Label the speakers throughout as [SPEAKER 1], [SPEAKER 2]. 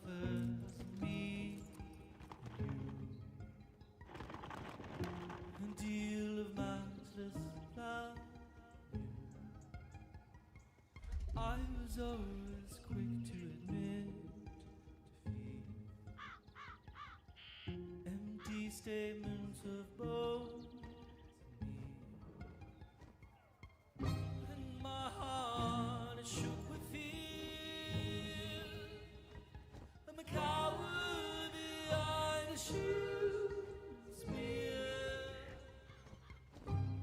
[SPEAKER 1] covers me and you, a deal of matchless value. I was always quick to admit defeat, empty statements of both me, and my heart is shook with fear. I'm a coward behind a shield spear.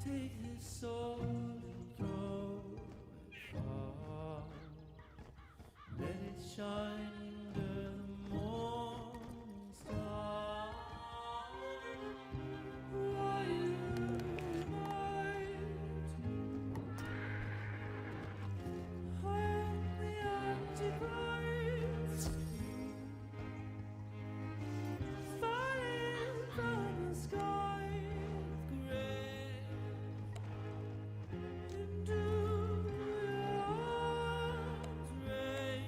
[SPEAKER 1] Take this sword and throw it far. Let it shine under the morning star. Why am I am the Antichrist, falling from the sky of gray into your arms rain.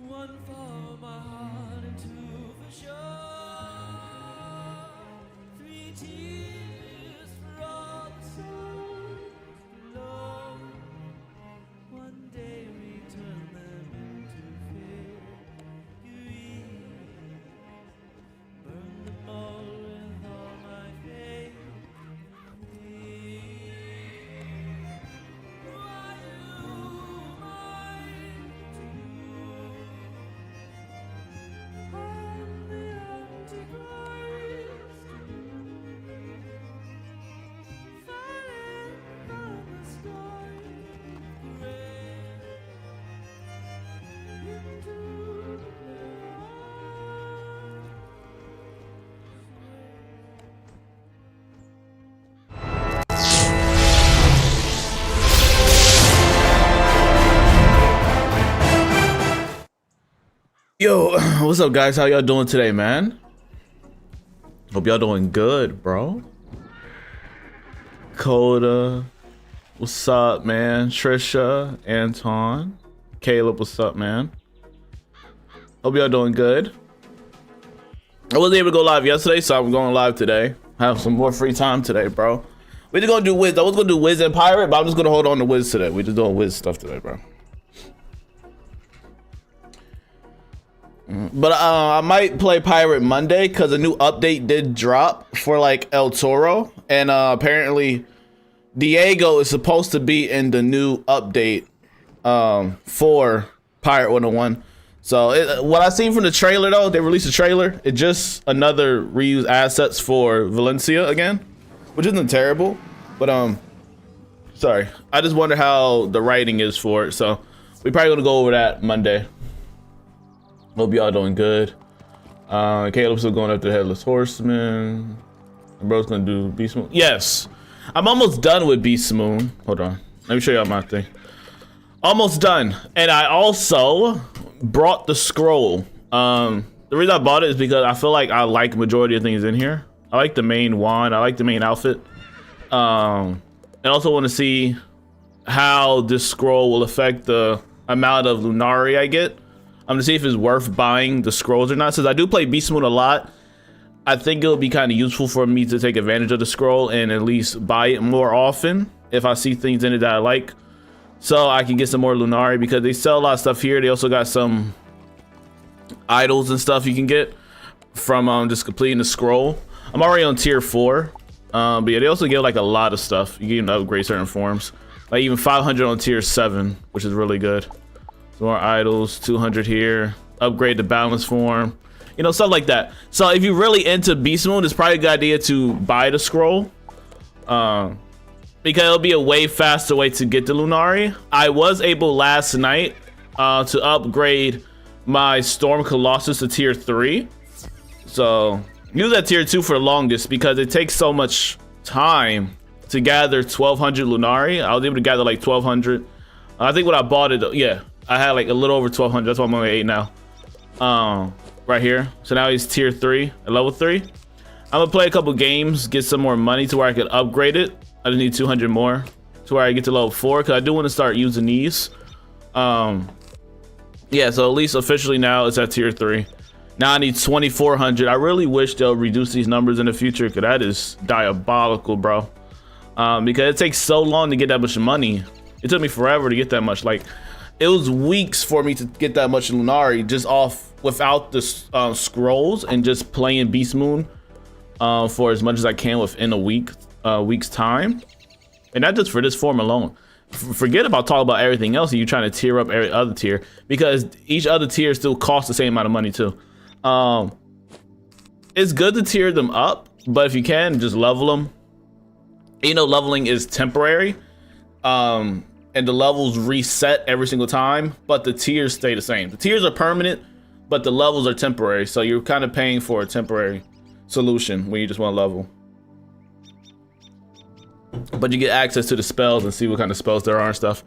[SPEAKER 1] One for my heart and two for sure. Three tears for all the souls below. One day return them into figures. Burn them all with all my faith. Why do I do? I'm the Antichrist, falling from the sky of gray into the
[SPEAKER 2] Yo, what's up guys? How y'all doing today, man? Hope y'all doing good, bro. Coda, what's up, man? Trisha, Anton, Caleb, what's up, man? Hope y'all doing good. I wasn't able to go live yesterday, so I'm going live today. Have some more free time today, bro. We're just gonna do Wiz. I was gonna do Wiz and Pirate, but I'm just gonna hold on to Wiz today. We're just doing Wiz stuff today, bro. But I might play Pirate Monday because a new update did drop for like El Toro, and apparently Diego is supposed to be in the new update for Pirate 101. So what I seen from the trailer though, they released a trailer. It's just another reuse assets for Valencia again, which isn't terrible. But sorry, I just wonder how the writing is for it. So we probably gonna go over that Monday. Hope y'all doing good. Caleb's still going after the Headless Horseman. And bro's gonna do Beastmoon. Yes, I'm almost done with Beastmoon. Hold on, let me show y'all my thing. Almost done. And I also brought the scroll. The reason I bought it is because I feel like I like majority of things in here. I like the main wand. I like the main outfit. And also want to see how this scroll will affect the amount of Lunari I get. I'm gonna see if it's worth buying the scrolls or not. Since I do play Beastmoon a lot, I think it'll be kind of useful for me to take advantage of the scroll and at least buy it more often if I see things in it that I like, so I can get some more Lunari, because they sell a lot of stuff here. They also got some idols and stuff you can get from just completing the scroll. I'm already on tier 4, but yeah, they also give like a lot of stuff. You can upgrade certain forms, like even 500 on tier 7, which is really good. More idols, 200 here, upgrade the balance form, you know, stuff like that. So if you're really into Beastmoon, it's probably a good idea to buy the scroll, because it'll be a way faster way to get the Lunari. I was able last night to upgrade my Storm Colossus to tier 3. So use that tier 2 for the longest because it takes so much time to gather 1200 Lunari. I was able to gather like 1200. I think when I bought it, yeah, I had like a little over 1200. That's why I'm only 8 now. Right here. So now he's tier 3 at level 3. I'm gonna play a couple games, get some more money to where I could upgrade it. I just need 200 more to where I get to level 4, because I do want to start using these. Yeah, so at least officially now it's at tier 3. Now I need 2400. I really wish they'll reduce these numbers in the future, because that is diabolical, bro. Because it takes so long to get that much money. It took me forever to get that much. Like, it was weeks for me to get that much Lunari just off without the scrolls and just playing Beastmoon for as much as I can within a week's time. And not just for this form alone. Forget about talking about everything else. You're trying to tier up every other tier, because each other tier still costs the same amount of money too. It's good to tier them up, but if you can, just level them. You know, leveling is temporary, and the levels reset every single time, but the tiers stay the same. The tiers are permanent, but the levels are temporary, so you're kind of paying for a temporary solution when you just want to level. But you get access to the spells and see what kind of spells there are and stuff.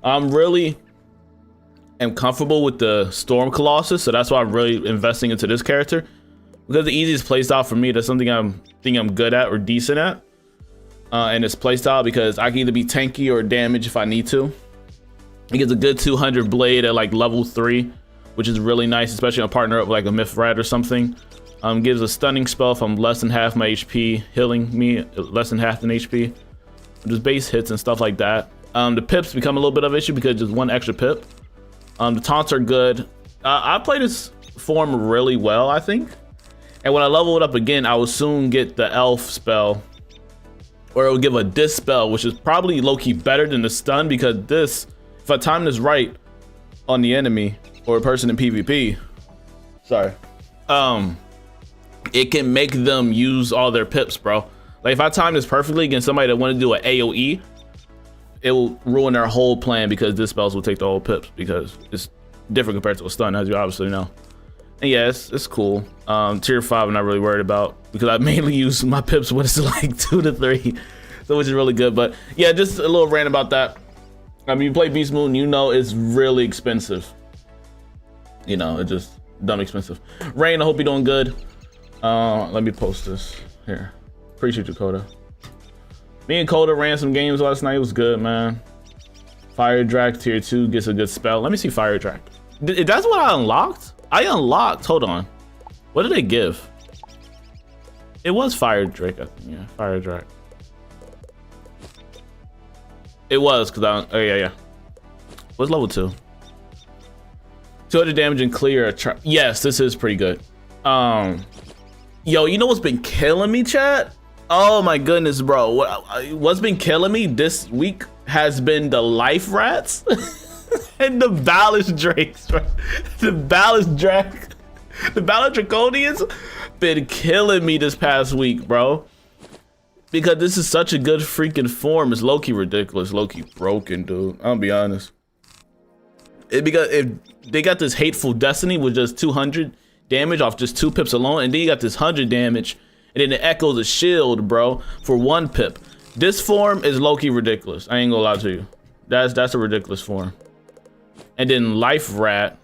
[SPEAKER 2] I'm really am comfortable with the Storm Colossus, so that's why I'm really investing into this character, because the easiest playstyle for me, that's something I'm good at or decent at, and it's playstyle, because I can either be tanky or damage if I need to. It gets a good 200 blade at like level 3, which is really nice, especially on a partner up with like a Myth Rat or something. Gives a stunning spell if I'm less than half my HP, healing me less than half an HP. Just base hits and stuff like that. The pips become a little bit of an issue because just one extra pip. The taunts are good. I play this form really well, I think. And when I level it up again, I will soon get the elf spell, or it will give a dispel, which is probably low-key better than the stun, because this, if I time this right on the enemy or a person in PvP, sorry, it can make them use all their pips, bro. Like, if I time this perfectly against somebody that want to do an AoE, it will ruin their whole plan, because this spells will take the whole pips, because it's different compared to a stun, as you obviously know. And yeah, it's cool. Tier 5 I'm not really worried about, because I mainly use my pips when it's like 2 to 3, so which is really good. But yeah, just a little rant about that. I mean, you play Beastmoon, you know it's really expensive. You know, it's just dumb expensive. Rain, I hope you're doing good. Let me post this here. Appreciate you, Coda. Me and Coda ran some games last night. It was good, man. Fire Drac tier 2 gets a good spell. Let me see Fire Drac. That's what I unlocked? I unlocked, hold on. What did they give? It was Fire Drake, I think, yeah, Fire Drac. It was, cause oh yeah. What's level 2? 200 damage and clear. Yes, this is pretty good. Yo, you know what's been killing me, chat? Oh my goodness, bro. What's been killing me this week has been the life rats and the ballast drakes, right? The ballast draconians been killing me this past week, bro. Because this is such a good freaking form. It's low-key ridiculous, low-key broken, dude. I'll be honest. Because if they got this hateful destiny with just 200 damage off just 2 pips alone, and then you got this 100 damage, and then it echoes a shield, bro, for 1 pip. This form is low-key ridiculous. I ain't gonna lie to you. That's a ridiculous form. And then Life Rat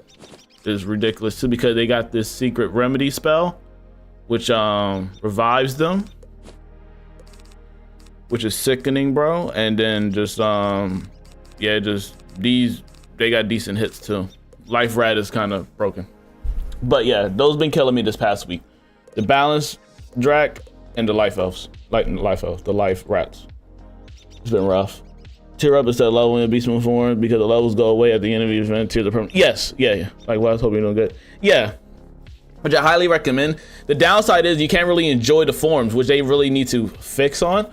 [SPEAKER 2] is ridiculous too, because they got this secret remedy spell, which revives them, which is sickening, bro. And then just yeah, just these, they got decent hits too. Life Rat is kind of broken. But yeah, those been killing me this past week. The Balance Drac and the Life Elves. The Life Rats. It's been rough. Tier up instead of leveling the Beastmoon form, because the levels go away at the end of the event. Tier the permanent. Yes, yeah. Like, well, I was hoping you're doing good. Yeah, which I highly recommend. The downside is you can't really enjoy the forms, which they really need to fix on,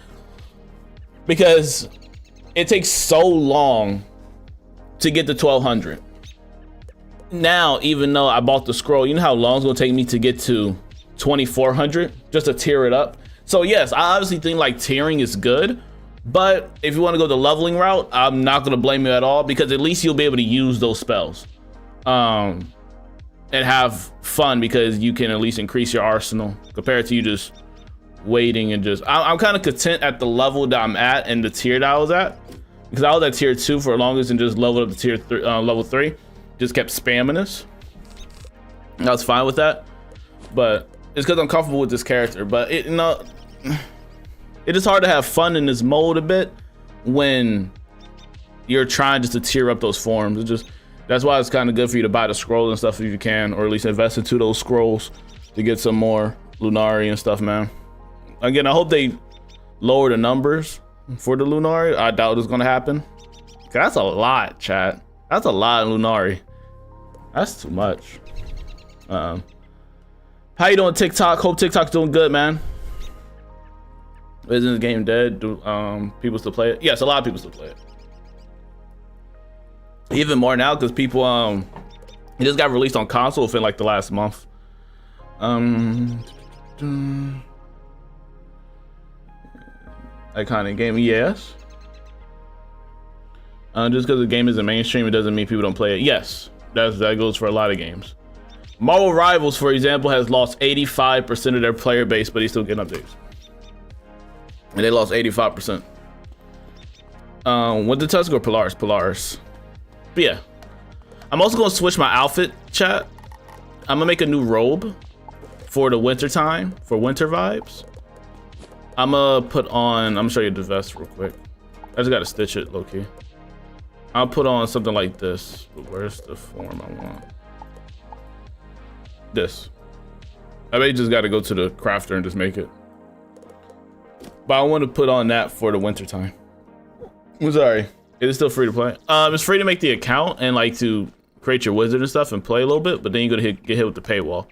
[SPEAKER 2] because it takes so long to get to 1200. Now, even though I bought the scroll, you know how long it's gonna take me to get to 2400 just to tier it up? So yes, I obviously think like tiering is good, but if you want to go the leveling route, I'm not gonna blame you at all, because at least you'll be able to use those spells and have fun, because you can at least increase your arsenal compared to you just waiting and just I'm kind of content at the level that I'm at and the tier that I was at, because I was at tier 2 for the longest and just leveled up to tier 3, level 3. Just kept spamming this. I was fine with that, but it's because I'm comfortable with this character. But it, you know, it is hard to have fun in this mode a bit when you're trying just to tier up those forms. It just, That's why it's kind of good for you to buy the scrolls and stuff if you can, or at least invest into those scrolls to get some more Lunari and stuff, man. Again, I hope they lower the numbers for the Lunari. I doubt it's gonna happen. That's a lot, chat. That's a lot of Lunari. That's too much. How you doing, TikTok? Hope TikTok's doing good, man. Isn't the game dead? Do people still play it? Yes, a lot of people still play it. Even more now because people it just got released on console within like the last month. Iconic game, yes. Just because the game isn't mainstream, it doesn't mean people don't play it. Yes, that goes for a lot of games. Marvel Rivals, for example, has lost 85% of their player base, but he's still getting updates. And they lost 85%. What the Tusk or Polaris? Polaris. But yeah, I'm also gonna switch my outfit, chat. I'm gonna make a new robe for the winter time, for winter vibes. I'm gonna put on, I'm gonna show you the vest real quick. I just gotta stitch it low key. I'll put on something like this, but where's the form I want? This. I may just gotta go to the crafter and just make it. But I want to put on that for the winter time. I'm sorry. It is still free to play. It's free to make the account and like to create your wizard and stuff and play a little bit, but then you're gonna get hit with the paywall,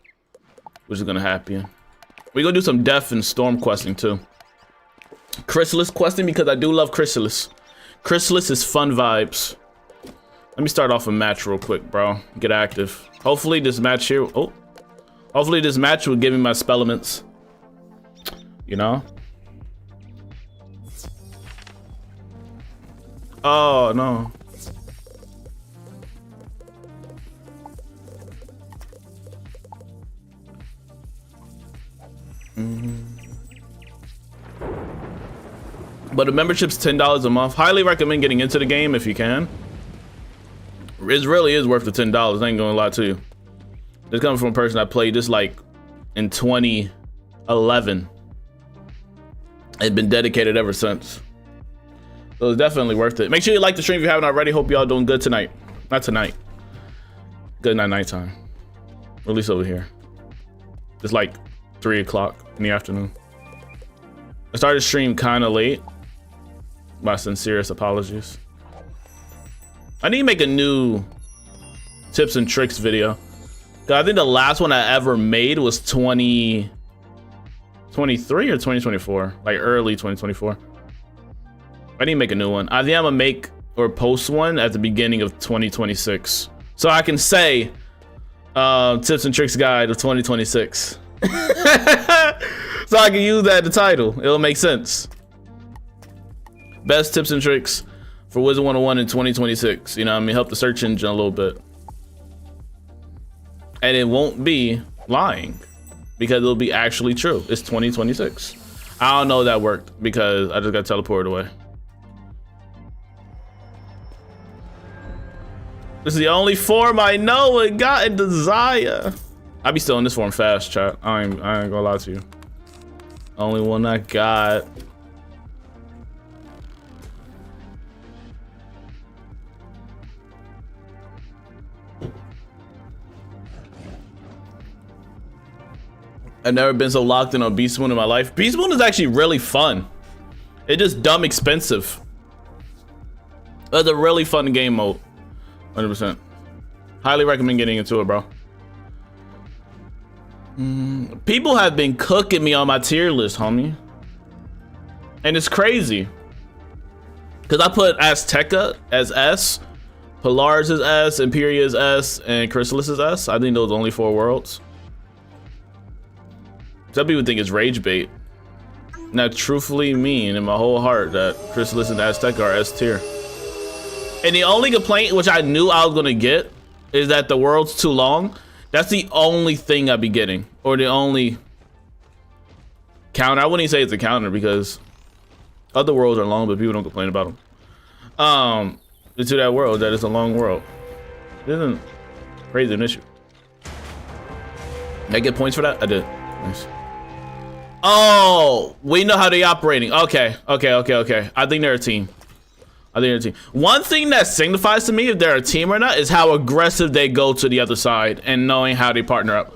[SPEAKER 2] which is gonna happen. We're gonna do some death and storm questing too. Chrysalis questing, because I do love Chrysalis. Chrysalis is fun vibes. Let me start off a match real quick, bro. Get active. Hopefully this match here, hopefully this match will give me my spell elements. You know? Oh no. But the membership's $10 a month. Highly recommend getting into the game if you can. It really is worth the $10. I ain't gonna lie to you. This coming from a person that played this like in 2011. It's been dedicated ever since. So it's definitely worth it. Make sure you like the stream if you haven't already. Hope y'all doing good tonight. Not tonight. Good night, nighttime. Or at least over here. It's like 3 o'clock in the afternoon. I started stream kind of late. My sincerest apologies. I need to make a new tips and tricks video. Cause I think the last one I ever made was 2023 or 2024, like early 2024. I need to make a new one. I think I'm gonna make or post one at the beginning of 2026, so I can say tips and tricks guide of 2026. So I can use that in the title. It'll make sense. Best tips and tricks for Wizard101 in 2026. You know what I mean? Help the search engine a little bit. And it won't be lying, because it'll be actually true. It's 2026. I don't know if that worked because I just got teleported away. This is the only form I know and got and desire. I be still in this form fast, chat. I ain't gonna lie to you. Only one I got. I've never been so locked in on Beastmoon in my life. Beastmoon is actually really fun. It's just dumb expensive. It's a really fun game mode. 100%. Highly recommend getting into it, bro. People have been cooking me on my tier list, homie. And it's crazy. Because I put Azteca as S, Polaris is S, Imperia is S, and Chrysalis is S. I think those are the only 4 worlds. Some people think it's rage bait. And I truthfully mean in my whole heart that Chrysalis and Azteca are S tier. And the only complaint, which I knew I was gonna get, is that the world's too long. That's the only thing I'd be getting, or the only counter. I wouldn't even say it's a counter because other worlds are long, but people don't complain about them. To that world, that is a long world. It isn't crazy an issue. Did I get points for that? I did. Nice. Oh, we know how they're operating. Okay. I think they're a team. I think they're a team. One thing that signifies to me if they're a team or not is how aggressive they go to the other side and knowing how they partner up.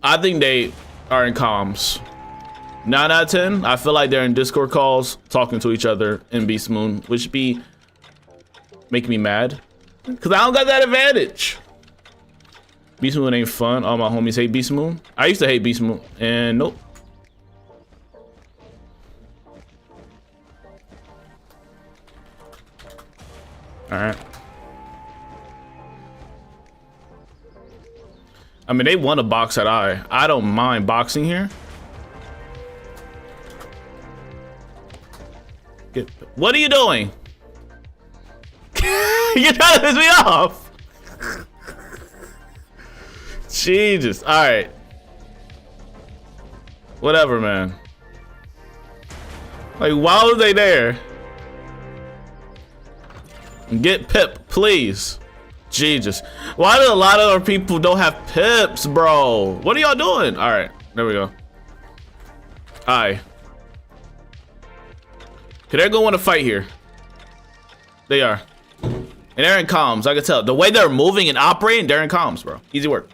[SPEAKER 2] I think they are in comms. 9 out of 10, I feel like they're in Discord calls talking to each other in Beastmoon, which be making me mad. Cause I don't got that advantage. Beastmoon ain't fun. All my homies hate Beastmoon. I used to hate Beastmoon, and nope. All right. I mean, they want to box at I don't mind boxing here. What are you doing? You're trying to piss me off. Jesus. All right. Whatever, man. Like, why was they there? Get Pip, please. Jesus. Why do a lot of our people don't have Pips, bro? What are y'all doing? All right. There we go. Aye. Okay, they're gonna want to fight here. They are. And they're in comms, I can tell. The way they're moving and operating, they're in comms, bro. Easy work.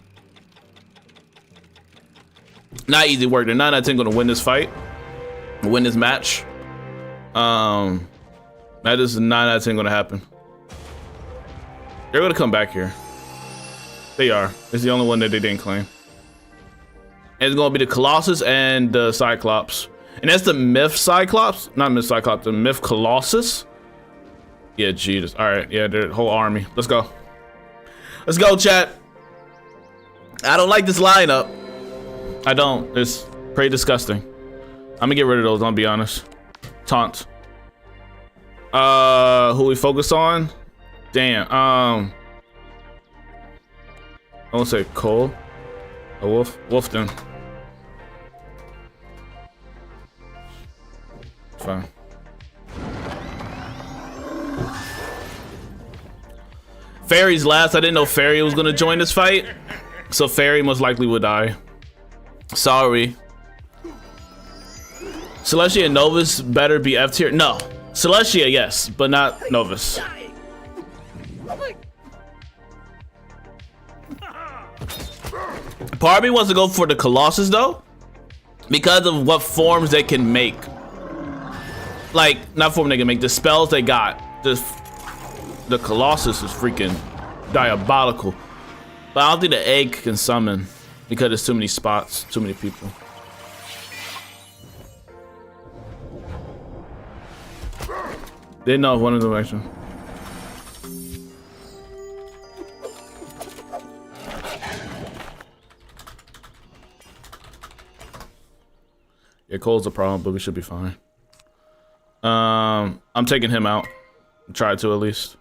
[SPEAKER 2] Not easy work. They're 9 out of 10 gonna win this fight. Win this match. That is 9 out of 10 gonna happen. They're gonna come back here. They are. It's the only one that they didn't claim. And it's gonna be the Colossus and the Cyclops. And that's the Myth Cyclops. Not Myth Cyclops, the Myth Colossus. Yeah, Jesus. All right, yeah, their whole army. Let's go. Let's go, chat. I don't like this lineup. I don't. It's pretty disgusting. I'm gonna get rid of those, I'll be honest. Taunt. Who we focus on? Damn. I won't say Cole. A Wolf. Wolfton. Fine. Faerie's last. I didn't know Faerie was gonna join this fight, so Faerie most likely would die. Sorry. Celestia and Novus better be F tier. No, Celestia yes, but not Novus. Part of me wants to go for the Colossus though, because of what forms they can make. Like, not form they can make, the spells they got. The Colossus is freaking diabolical. But I don't think the egg can summon because there's too many spots, too many people. Didn't know one of them actually. Yeah, Cole's a problem, but we should be fine. I'm taking him out. Try to at least.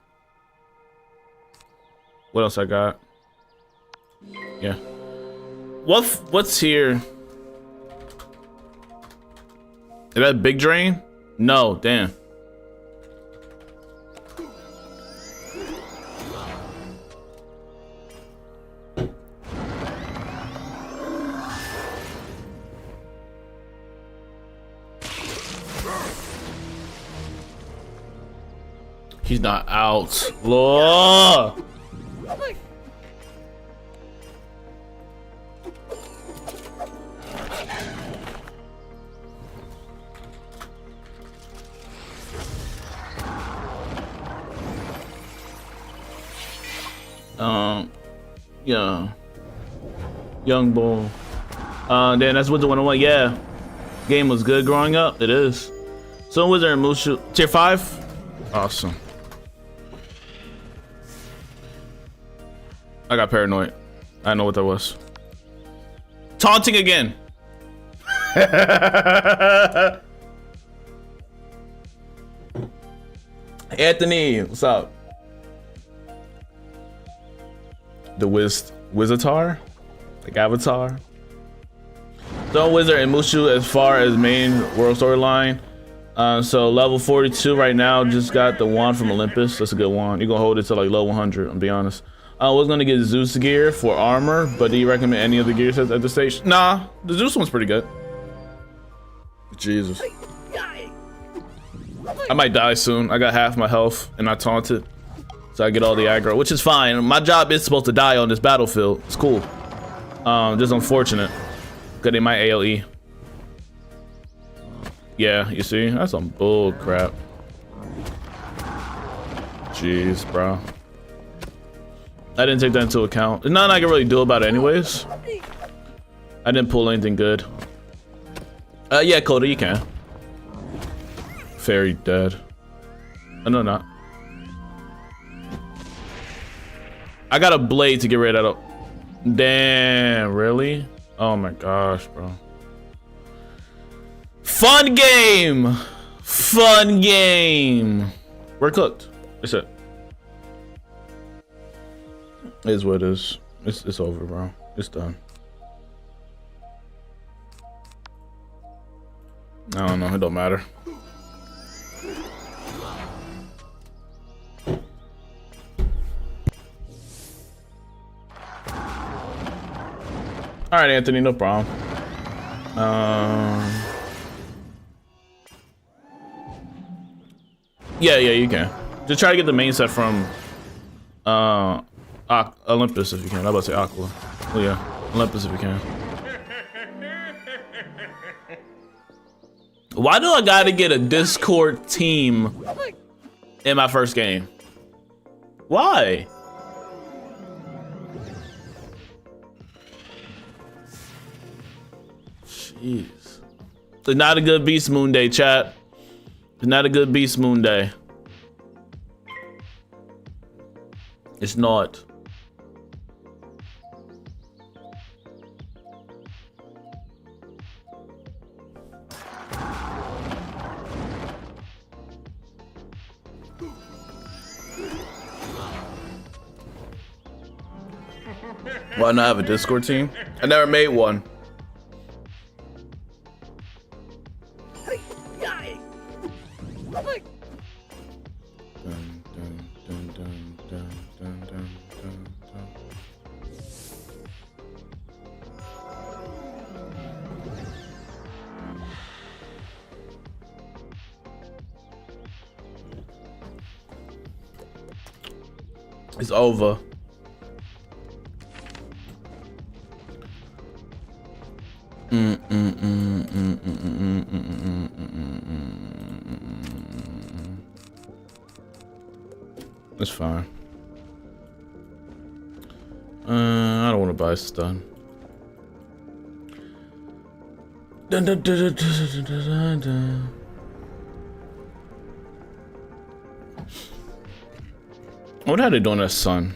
[SPEAKER 2] What else I got? Yeah. What's here? Is that big drain? No, damn. He's not out. Lord. Yeah. Young bull. Then that's Wizard101. Yeah. Game was good growing up. It is. So Wizard and Mushu. Tier 5? Awesome. I got paranoid. I know what that was. Taunting again. Anthony, what's up? The Wizardar? Like Avatar? So Wizard and Mushu as far as main world storyline. So level 42 right now, just got the wand from Olympus. That's a good wand. You're gonna hold it to like level 100, I'll be honest. I was gonna get Zeus gear for armor, but do you recommend any of the gear sets at this stage? Nah, the Zeus one's pretty good. Jesus. I might die soon. I got half my health and I taunted. So I get all the aggro, which is fine. My job is supposed to die on this battlefield. It's cool. Just unfortunate. Cause they might AoE. Yeah, you see? That's some bull crap. Jeez, bro. I didn't take that into account. There's nothing I can really do about it anyways. I didn't pull anything good. Yeah, Coda, you can. Fairy dead. Oh, no, not. I got a blade to get rid of that. Damn, really? Oh my gosh, bro. Fun game! Fun game! We're cooked. That's it. It is what it is. It's over, bro. It's done. I don't know. It don't matter. All right, Anthony, no problem. Yeah, you can. Just try to get the main set from Olympus if you can. I was about to say Aqua. Oh yeah, Olympus if you can. Why do I gotta get a Discord team in my first game? Why? Jeez. It's not a good Beastmoon day, chat. It's not a good Beastmoon day. It's not. Why not have a Discord team? I never made one. It's over. It's fine. I don't want to buy stun. What are they doing to sun?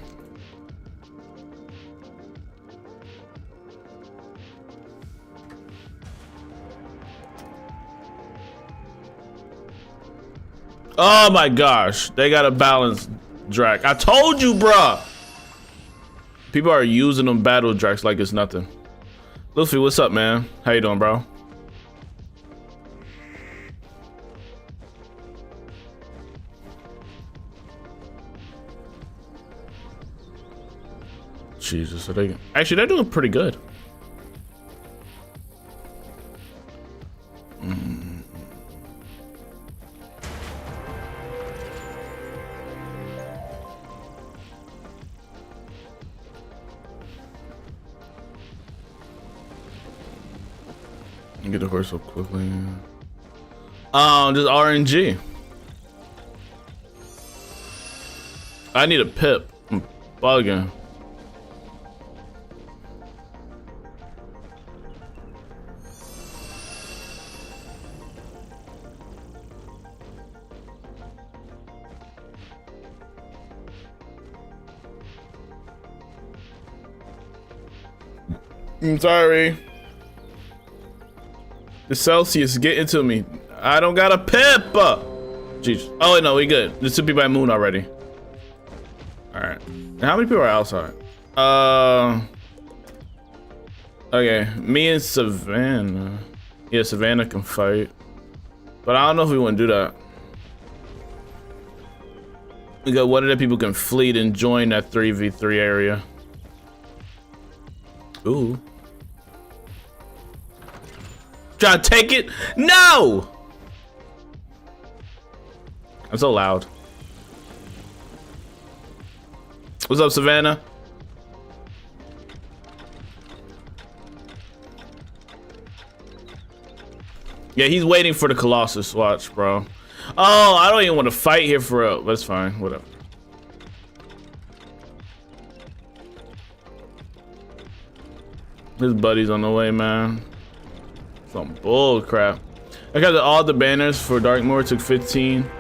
[SPEAKER 2] Oh my gosh, they got a balanced Drac. I told you, bruh. People are using them battle Dracs like it's nothing. Luffy, what's up, man? How you doing, bro? Jesus, are they actually they're doing pretty good. Get the horse up quickly. Just RNG. I need a pip. I'm bugging. I'm sorry. The Celsius getting to me. I don't got a pip. Jeez. Oh no, we good. This should be by Moon already. All right. And how many people are outside? Okay, me and Savannah. Yeah, Savannah can fight, but I don't know if we want to do that. We got what other people can fleet and join that 3v3 area. Ooh. Try to take it? No! I'm so loud. What's up, Savannah? Yeah, he's waiting for the Colossus. Watch, bro. Oh, I don't even want to fight here for real. That's fine. Whatever. His buddy's on the way, man. Some bull crap. I got all the banners for Darkmoor. Took 15.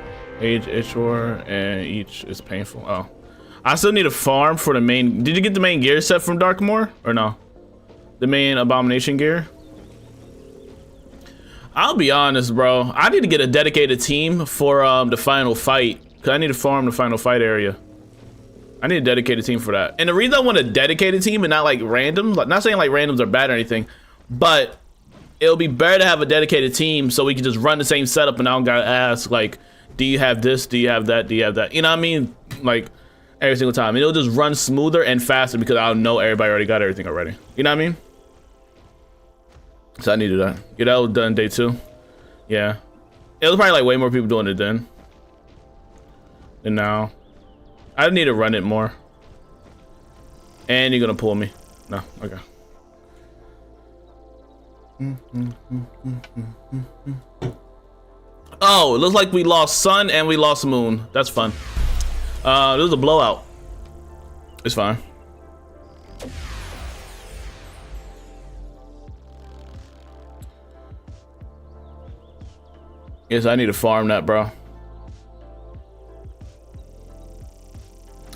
[SPEAKER 2] Age, Ishwar, and each is painful. Oh. I still need a farm for the main. Did you get the main gear set from Darkmoor? Or no? The main abomination gear? I'll be honest, bro. I need to get a dedicated team for the final fight. Cause I need to farm the final fight area. I need a dedicated team for that. And the reason I want a dedicated team and not like randoms, like not saying like randoms are bad or anything, but it'll be better to have a dedicated team so we can just run the same setup and I don't gotta ask like, do you have this? Do you have that? Do you have that? You know what I mean? Like every single time. And it'll just run smoother and faster because I'll know everybody already got everything already. You know what I mean? So I need to do that. Yeah, that was done day 2. Yeah. It was probably like way more people doing it then. And now. I need to run it more. And you're gonna pull me. No, okay. Oh, it looks like we lost sun and we lost moon. That's fun. This was a blowout. It's fine. Yes, I need to farm that, bro.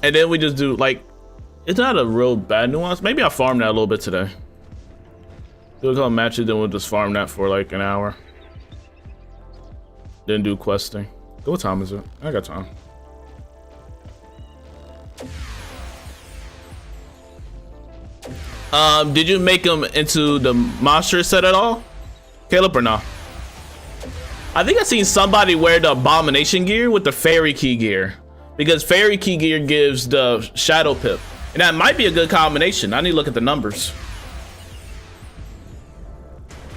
[SPEAKER 2] And then we just do like, it's not a real bad nuance. Maybe I'll farm that a little bit today. Do a couple matches, then we'll just farm that for like an hour. Then do questing. What time is it? I got time. Did you make them into the monster set at all, Caleb, or no? I think I seen somebody wear the abomination gear with the fairy key gear, because fairy key gear gives the shadow pip, and that might be a good combination. I need to look at the numbers.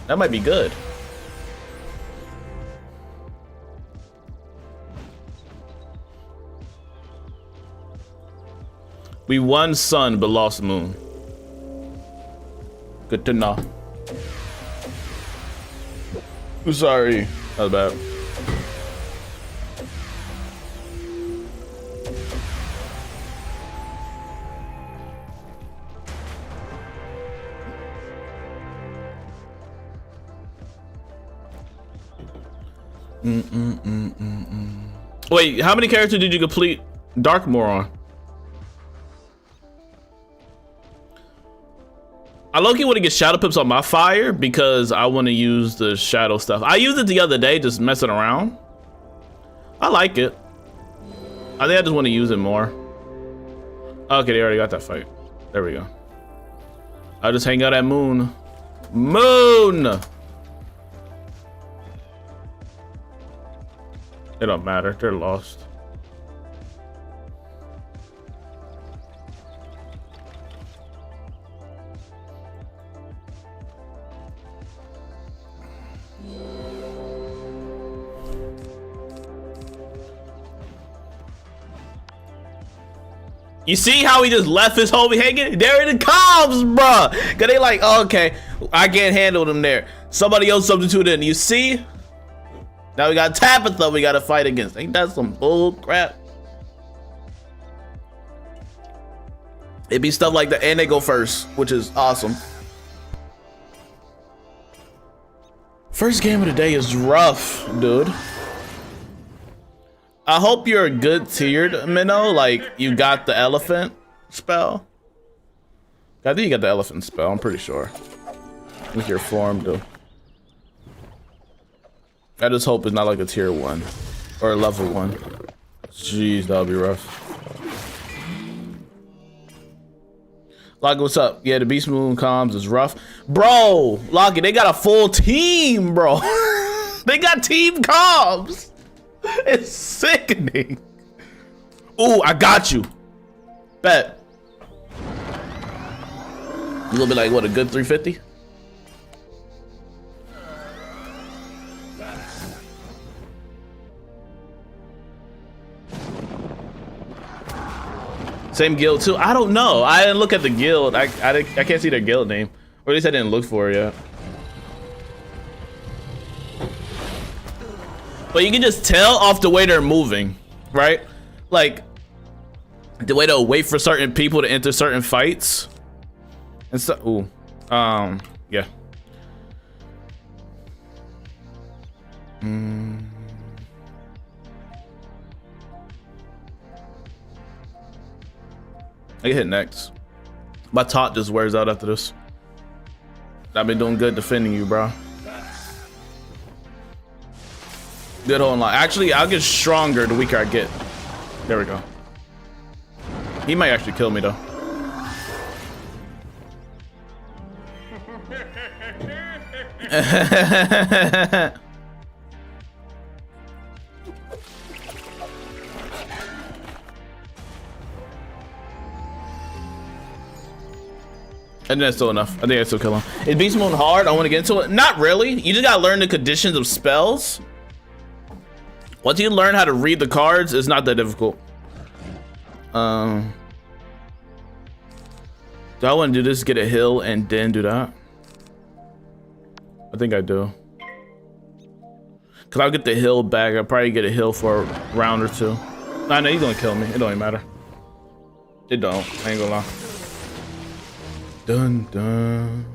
[SPEAKER 2] That might be good. We won sun but lost moon. Good to know. I'm sorry. That was bad. Wait, how many characters did you complete Darkmoor on? I low-key want to get shadow pips on my fire because I want to use the shadow stuff. I used it the other day just messing around. I like it. I think I just want to use it more. Okay, they already got that fight. There we go. I'll just hang out at moon. Moon! It don't matter, they're lost. You see how he just left his homie hanging? There it comes, bruh. Cause they like, oh, okay, I can't handle them there. Somebody else substituted in. You see? Now we got Tabitha we gotta fight against. Ain't that some bull crap? It'd be stuff like that, and they go first, which is awesome. First game of the day is rough, dude. I hope you're a good tiered minnow, like you got the elephant spell. I think you got the elephant spell, I'm pretty sure. With your form, dude. I just hope it's not like a tier 1 or a level 1. Jeez, that would be rough. Locky, what's up? Yeah, the Beastmoon comms is rough. Bro, Locky, they got a full team, bro. They got team comms. It's sickening. Ooh, I got you. Bet. You gonna be like, what, a good 350? Same guild too? I don't know. I didn't look at the guild. I can't see their guild name. Or at least I didn't look for it yet. But you can just tell off the way they're moving, right? Like, the way they'll wait for certain people to enter certain fights. And so, ooh, yeah. I get hit next. My taunt just wears out after this. I've been doing good defending you, bro. Good whole line. Actually, I'll get stronger the weaker I get. There we go. He might actually kill me though. And that's still enough. I think I still kill him. Is Beastmoon hard? I want to get into it. Not really. You just gotta learn the conditions of spells. Once you learn how to read the cards, it's not that difficult. Do I want to do this, get a heal, and then do that? I think I do. Cause I'll get the heal back. I'll probably get a heal for a round or two. Nah, no, he's gonna kill me. It don't even matter. It don't. I ain't gonna lie. Dun dun.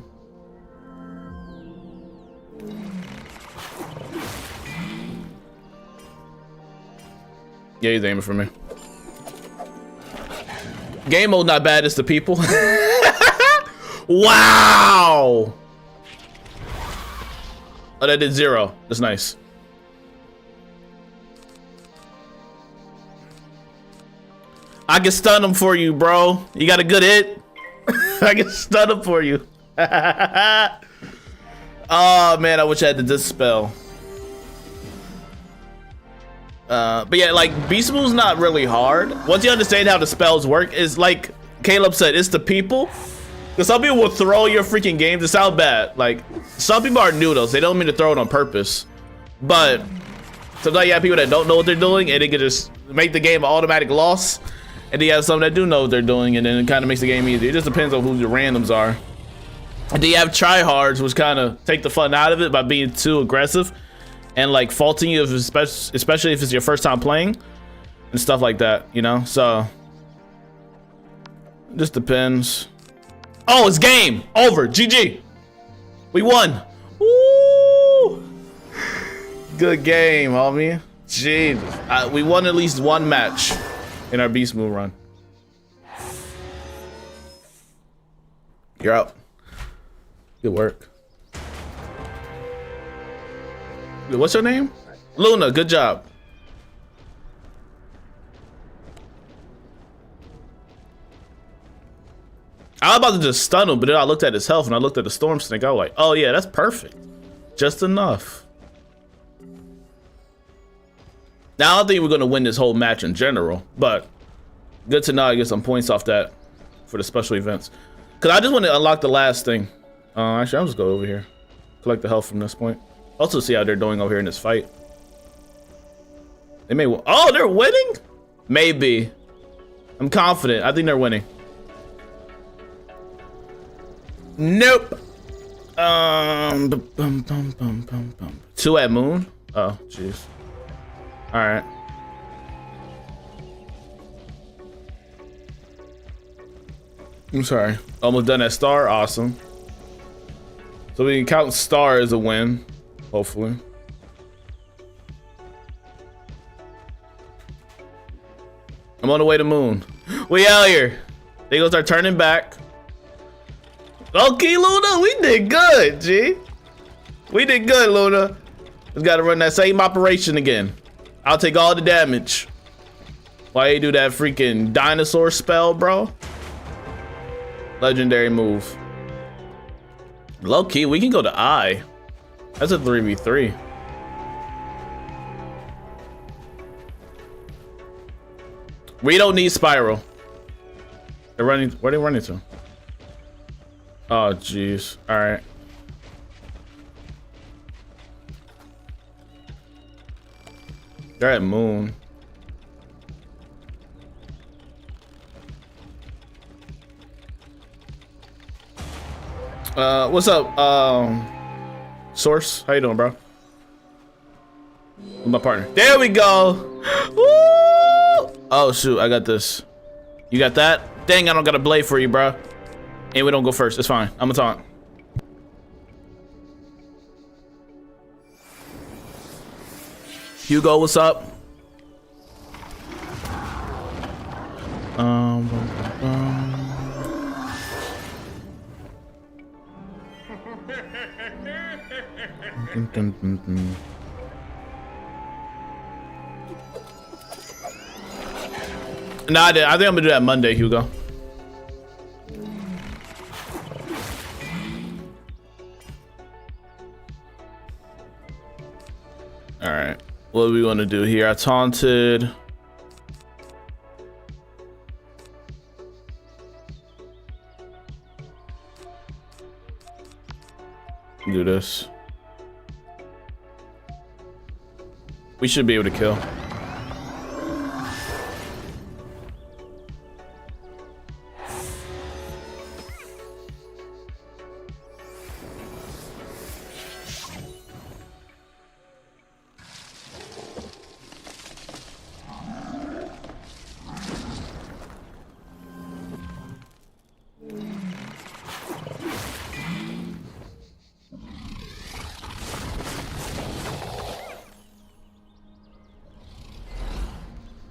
[SPEAKER 2] Yeah, he's aiming for me. Game mode not bad, it's the people. Wow! Oh, that did 0. That's nice. I can stun him for you, bro. You got a good hit? I can stun him for you. Oh man, I wish I had the dispel. But yeah, like Beastmoon's not really hard. Once you understand how the spells work, is like Caleb said, it's the people. Because some people will throw your freaking games. It sounds bad. Like some people are noodles. They don't mean to throw it on purpose. But sometimes you have people that don't know what they're doing and they can just make the game an automatic loss. And then you have some that do know what they're doing, and then it kind of makes the game easier. It just depends on who your randoms are. And then you have tryhards, which kind of take the fun out of it by being too aggressive and like faulting you, especially if it's your first time playing and stuff like that, you know? So it just depends. Oh, it's game over. GG. We won. Woo! Good game, homie. Jesus. We won at least one match in our Beastmoon run. You're out. Good work. What's your name? Luna, good job. I was about to just stun him, but then I looked at his health and I looked at the Storm Snake. I was like, oh yeah, that's perfect. Just enough. Now, I don't think we're gonna win this whole match in general, but good to know I get some points off that for the special events. Cause I just want to unlock the last thing. Actually, I'll just go over here. Collect the health from this point. Also see how they're doing over here in this fight. They may, oh, they're winning? Maybe. I'm confident. I think they're winning. Nope. 2 at Moon? Oh, jeez. All right. I'm sorry. Almost done at star. Awesome. So we can count star as a win, hopefully. I'm on the way to Moon. We out here. They gonna start turning back. Okay, Luna, we did good, G. We did good, Luna. Just gotta run that same operation again. I'll take all the damage. Why you do that freaking dinosaur spell, bro? Legendary move. Low key, we can go to I. That's a 3v3. We don't need Spiral. They're running. Where are they running to? Oh, jeez. All right. They're at Moon. What's up, Source? How you doing, bro? With my partner. There we go. Woo! Oh shoot, I got this. You got that? Dang, I don't got a blade for you, bro. And we don't go first. It's fine. I'm gonna taunt. Hugo, what's up? Nah, I think I'm gonna do that Monday, Hugo. All right, what do we want to do here? I taunted. Do this. We should be able to kill.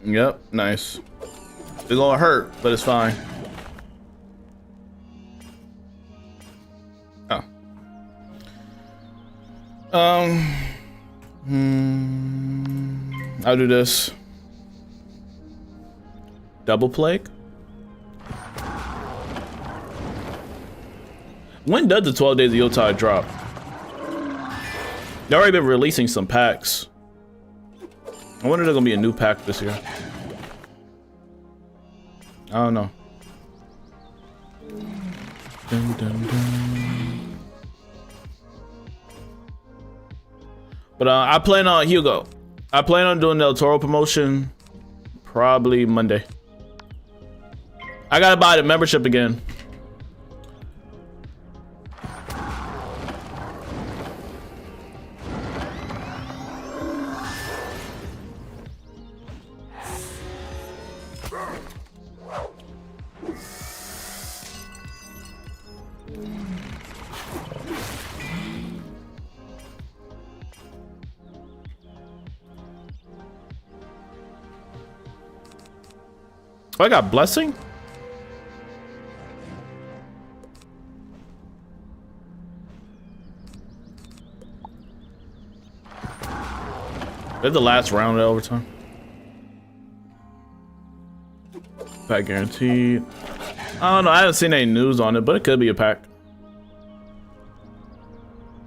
[SPEAKER 2] Yep, nice. It's gonna hurt, but it's fine. Oh. I'll do this. Double plague? When does the 12 days of Yuletide drop? They've already been releasing some packs. I wonder if there's gonna be a new pack this year. I don't know. Dun, dun, dun. But I plan on Hugo. I plan on doing the El Toro promotion probably Monday. I gotta buy the membership again. Oh, I got blessing? That's the last round of overtime. Pack guaranteed. I don't know, I haven't seen any news on it, but it could be a pack.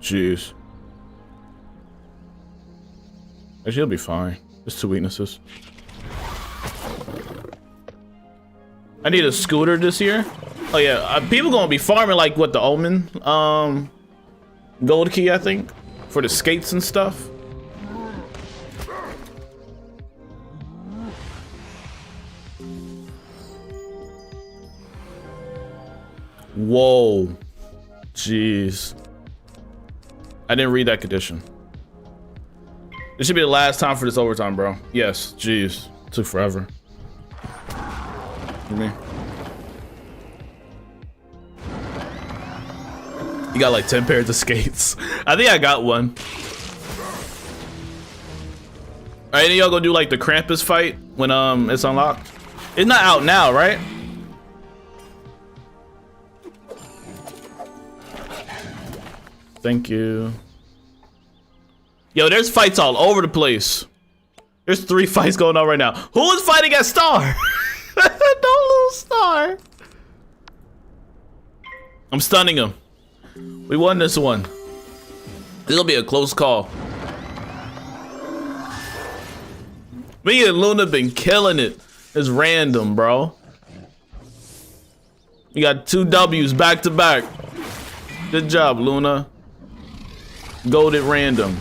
[SPEAKER 2] Jeez. Actually, it'll be fine. Just 2 weaknesses. I need a scooter this year. Oh yeah, people gonna be farming like what, the Omen gold key, I think, for the skates and stuff. Whoa, jeez. I didn't read that condition. This should be the last time for this overtime, bro. Yes, jeez, took forever. Me. You got like 10 pairs of skates. I think I got one. Alright, any of y'all gonna do like the Krampus fight when it's unlocked? It's not out now, right? Thank you. Yo, there's fights all over the place. There's 3 fights going on right now. Who is fighting at Star? Don't lose Star. I'm stunning him. We won this one. This'll be a close call. Me and Luna been killing it. It's random, bro. You got 2 W's back to back. Good job, Luna. Gold at random.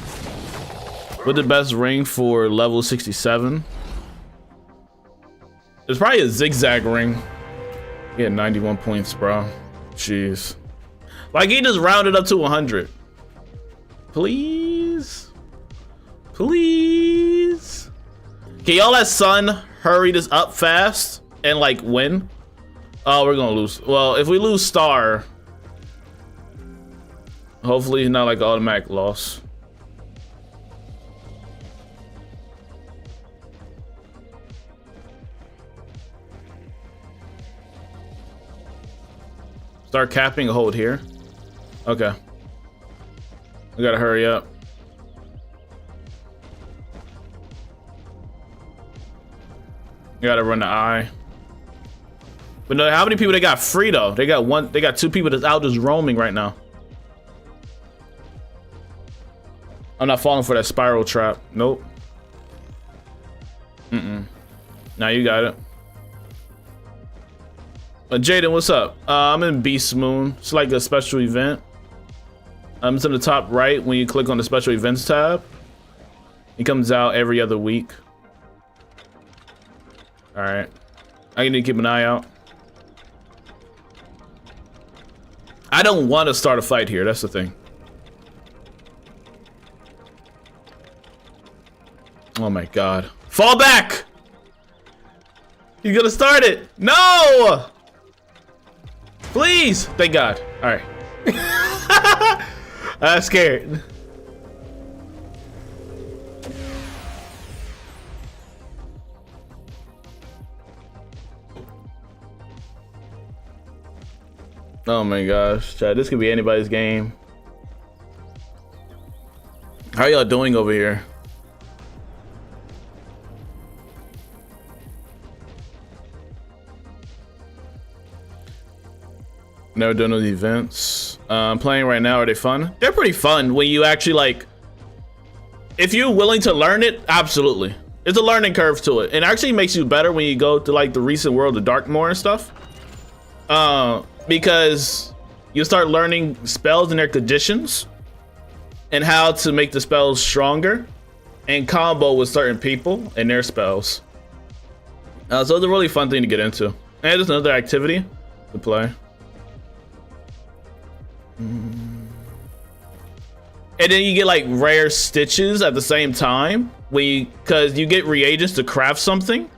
[SPEAKER 2] What's the best ring for level 67? It's probably a zigzag ring. Yeah, 91 points, bro. Jeez. Like, he just rounded up to 100. Please? Please? Can y'all let Sun hurry this up fast and, like, win? Oh, we're gonna lose. Well, if we lose Star, hopefully not like automatic loss. Start capping, hold here. Okay. We gotta hurry up. We gotta run the eye. But no, how many people they got free though? They got two people that's out just roaming right now. I'm not falling for that spiral trap. Nope. Now you got it. Jaden, what's up? I'm in Beastmoon. It's like a special event. It's in the top right when you click on the special events tab. It comes out every other week. All right. I need to keep an eye out. I don't want to start a fight here. That's the thing. Oh my God. Fall back! He's gonna start it. No! Please! Thank God. All right. I'm scared. Oh my gosh, Chad, this could be anybody's game. How y'all doing over here? Never done those events. I'm playing right now. Are they fun? They're pretty fun when you actually like. If you're willing to learn it, absolutely. It's a learning curve to it. It actually makes you better when you go to like the recent world of Darkmoor and stuff. Because you start learning spells and their conditions and how to make the spells stronger and combo with certain people and their spells. So it's a really fun thing to get into. And it's another activity to play. And then you get like rare stitches at the same time because you get reagents to craft something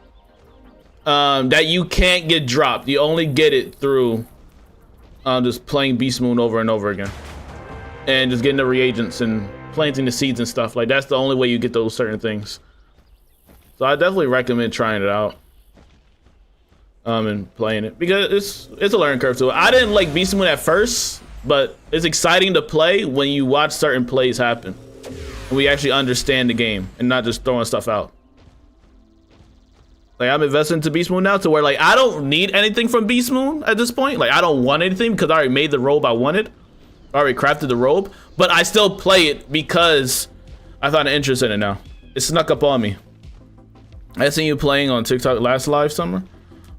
[SPEAKER 2] that you can't get dropped. You only get it through just playing Beastmoon over and over again and just getting the reagents and planting the seeds and stuff. Like, that's the only way you get those certain things. So I definitely recommend trying it out and playing it because it's a learning curve to it. I didn't like Beastmoon at first, but it's exciting to play when you watch certain plays happen and we actually understand the game and not just throwing stuff out. Like, I'm invested into Beastmoon now to where like I don't need anything from Beastmoon at this point. Like, I don't want anything because I already made the robe I wanted. I already crafted the robe, but I still play it because I found an interest in it now. It snuck up on me. I seen you playing on TikTok last live summer.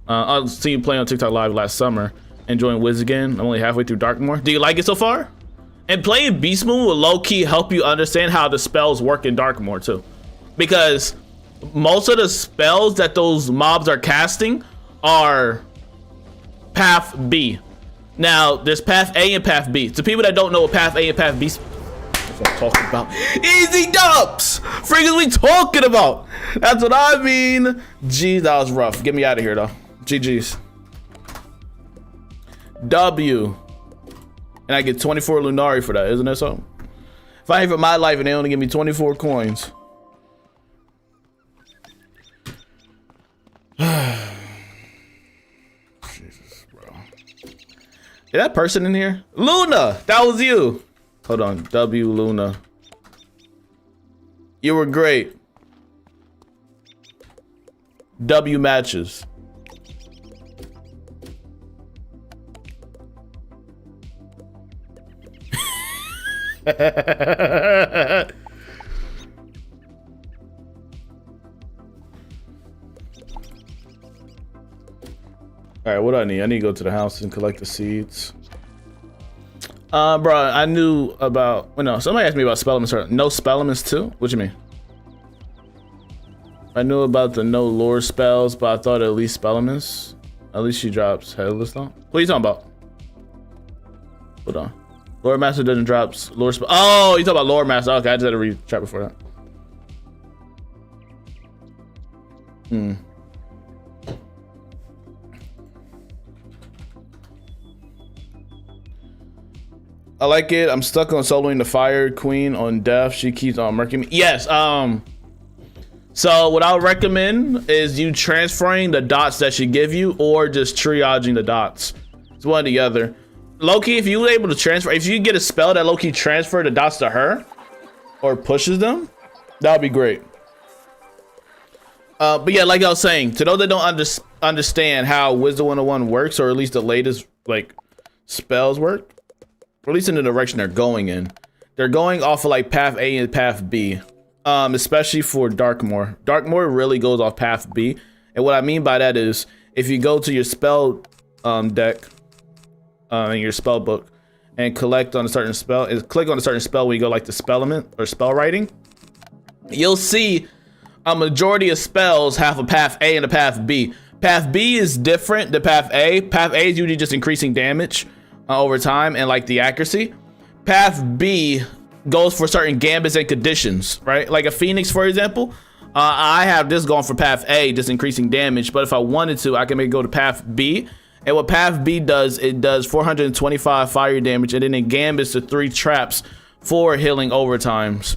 [SPEAKER 2] I seen you playing on TikTok live last summer. Enjoying Wiz again. I'm only halfway through Darkmoor. Do you like it so far? And playing Beastmoon will low-key help you understand how the spells work in Darkmoor too. Because most of the spells that those mobs are casting are Path B. Now, there's Path A and Path B. To people that don't know what Path A and Path B, that's what I'm talking about. Easy dubs! Friggin' we talking about? That's what I mean. Geez, that was rough. Get me out of here though. GG's. W. And I get 24 Lunari for that, isn't that so? If I ain't for my life and they only give me 24 coins. Jesus, bro. Is that person in here? Luna! That was you! Hold on, W Luna. You were great. W matches. All right, what do I need? I need to go to the house and collect the seeds. Bro, I knew about. Well, no, somebody asked me about spellements. No spellements too? What you mean? I knew about the no lore spells, but I thought at least spellements. At least she drops headless though. What are you talking about? Hold on. Lord Master doesn't drop lore spell. Oh, you talk about Lord Master. Okay, I just had to read chat before that. I like it. I'm stuck on soloing the Faeriequeen on death. She keeps on murking me. Yes. So what I would recommend is you transferring the dots that she give you, or just triaging the dots. It's one or the other. Loki, if you were able to transfer, if you get a spell that Loki transfer the dots to her, or pushes them, that would be great. But yeah, like I was saying, to those that don't understand how Wizard101 works, or at least the latest like spells work, or at least in the direction they're going in, they're going off of like path A and path B, especially for Darkmoor. Darkmoor really goes off path B, and what I mean by that is if you go to your spell deck in your spell book and collect on a certain spell, click on a certain spell where you go like the spell element or spell writing, you'll see a majority of spells have a path A and a path B. Path B is different than path A. Path A is usually just increasing damage over time and like the accuracy. Path B goes for certain gambits and conditions, right? Like a Phoenix, for example. I have this going for path A, just increasing damage, but if I wanted to, I can make it go to path B. And what path B does, it does 425 fire damage, and then it gambits to 3 traps for healing overtimes.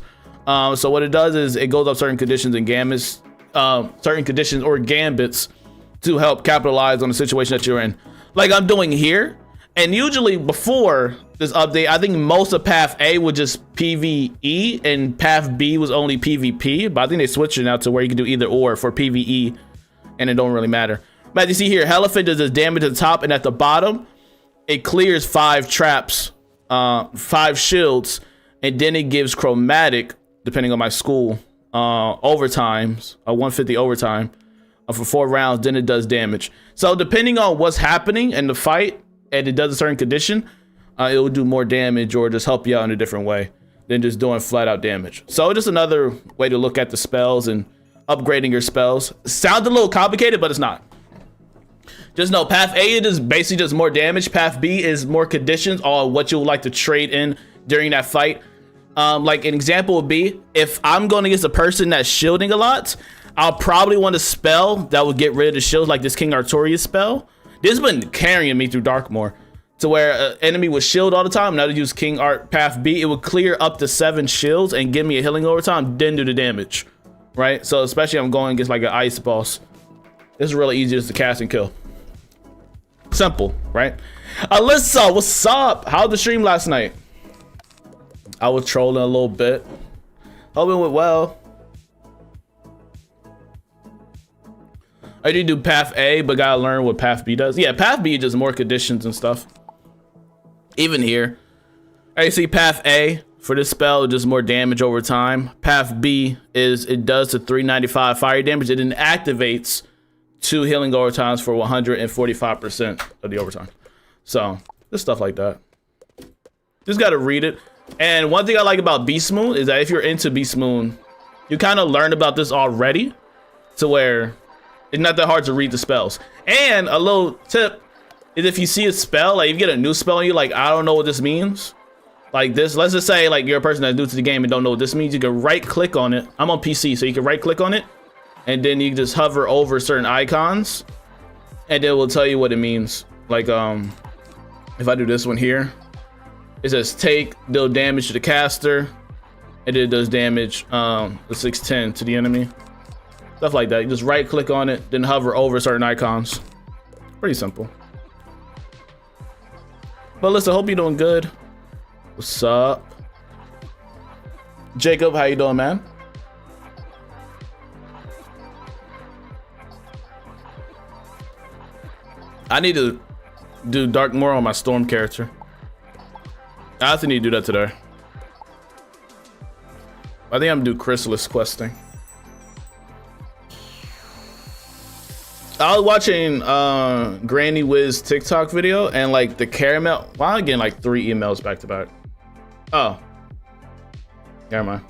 [SPEAKER 2] So what it does is it goes up certain conditions and gambits, certain conditions or gambits to help capitalize on the situation that you're in. Like I'm doing here. And usually before this update, I think most of path A was just PvE and path B was only PvP, but I think they switched it now to where you can do either or for PvE, and it don't really matter. But as you see here, Hellafit does this damage at the top, and at the bottom, it clears 5 traps, 5 shields, and then it gives chromatic, depending on my school, overtimes, 150 overtime for 4 rounds, then it does damage. So depending on what's happening in the fight, and it does a certain condition, it will do more damage or just help you out in a different way than just doing flat out damage. So just another way to look at the spells and upgrading your spells. Sounds a little complicated, but it's not. Just know path A is basically just more damage. Path B is more conditions on what you would like to trade in during that fight. Like an example would be, if I'm going against a person that's shielding a lot, I'll probably want a spell that would get rid of the shields, like this King Artorias spell. This has been carrying me through Darkmoor to where an enemy was shield all the time. Now to use King Art path B, it would clear up to 7 shields and give me a healing over time, then do the damage, right? So especially I'm going against like an ice boss. This is really easy just to cast and kill. Simple, right? Alyssa, what's up? How's the stream last night? I was trolling a little bit. Hope it went well. I did do path A, but gotta learn what path B does. Yeah, path B is just more conditions and stuff. Even here, I see path A for this spell, just more damage over time. Path B is it does the 395 fire damage. It then activates 2 healing overtimes for 145% of the overtime. So just stuff like that. Just gotta read it. And one thing I like about Beastmoon is that if you're into Beastmoon, you kind of learn about this already, to where it's not that hard to read the spells. And a little tip is if you see a spell, like if you get a new spell and you're like, I don't know what this means. Like this, let's just say like you're a person that's new to the game and don't know what this means. You can right click on it. I'm on PC, so you can right click on it. And then you can just hover over certain icons. And it will tell you what it means. Like if I do this one here, it says deal damage to the caster. And it does damage the 610 to the enemy. Stuff like that. You just right click on it, then hover over certain icons. Pretty simple. But listen, hope you're doing good. What's up? Jacob, how you doing, man? I need to do Darkmoor on my Storm character. I also need to do that today. I think I'm gonna do Chrysalis questing. I was watching Granny Wiz TikTok video, and like the caramel, well, I'm getting like 3 emails back to back. Oh, never mind.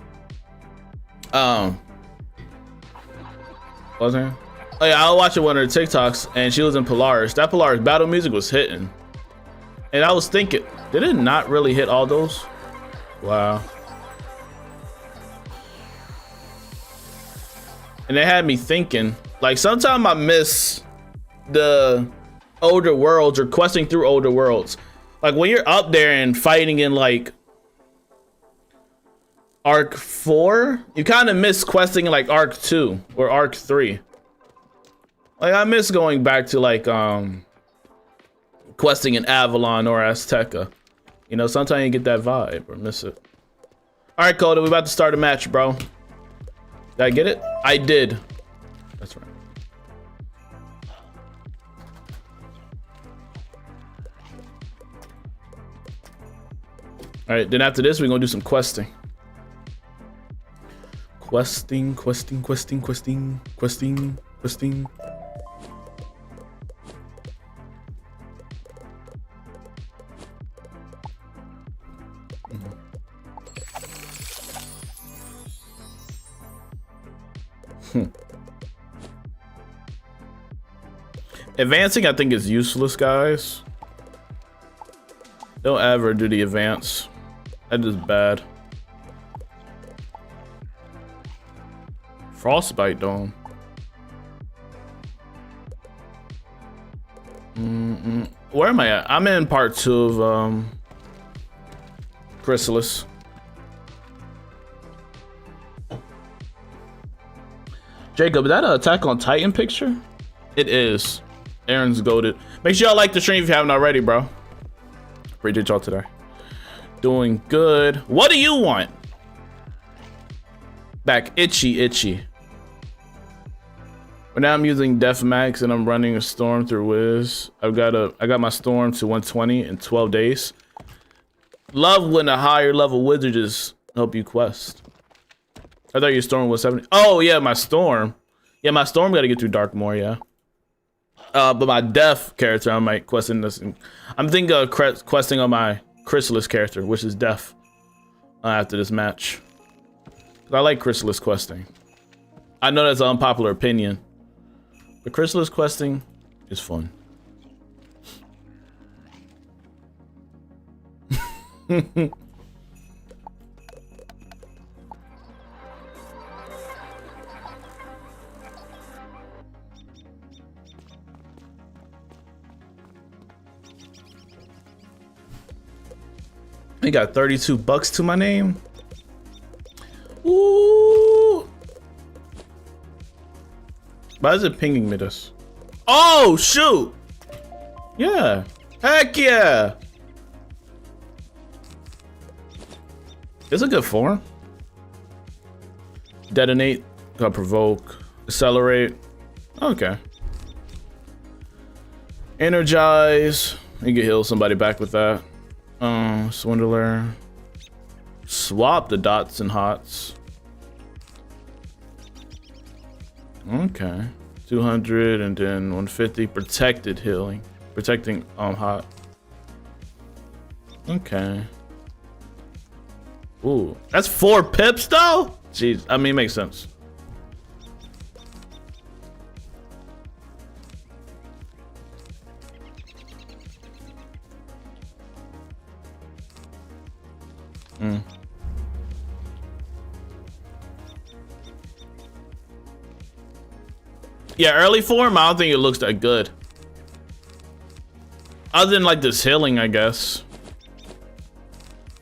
[SPEAKER 2] What was I? Oh yeah, I was watching one of her TikToks, and she was in Polaris. That Polaris battle music was hitting, and I was thinking, Did it not really hit all those? Wow. And it had me thinking, like, sometimes I miss the older worlds or questing through older worlds. Like when you're up there and fighting in like Arc 4, you kind of miss questing in like Arc 2 or Arc 3. Like I miss going back to like questing in Avalon or Azteca. You know, sometimes you get that vibe or miss it. All right, Coda, we about to start a match, bro. Did I get it? I did. That's right. All right, then after this, we're gonna do some questing. Questing. Advancing, I think, is useless, guys. Don't ever do the advance. That is bad. Frostbite Dome. Where am I at? I'm in part 2 of Chrysalis. Jacob, is that an Attack on Titan picture? It is. Aaron's goated. Make sure y'all like the stream if you haven't already, bro. Appreciate y'all today. Doing good. What do you want? Back itchy. But now I'm using Deathmax and I'm running a storm through Wiz. I got my storm to 120 in 12 days. Love when a higher level wizard just help you quest. I thought your storm was 70. Oh yeah, my storm. Yeah, my storm got to get through Darkmoor, yeah. But my death character, I might quest in this. I'm thinking of questing on my Chrysalis character, which is death, after this match. I like Chrysalis questing. I know that's an unpopular opinion, but Chrysalis questing is fun. I got 32 bucks to my name. Ooh. Why is it pinging me this? Oh, shoot. Yeah. Heck yeah. It's a good form. Detonate. Got provoke. Accelerate. Okay. Energize. You can heal somebody back with that. Swindler. Swap the dots and hots. Okay. 200 and then 150. Protected healing. Protecting hot. Okay. Ooh. That's 4 pips though? Jeez. I mean, it makes sense. Yeah, early form, I don't think it looks that good. Other than like this healing, I guess.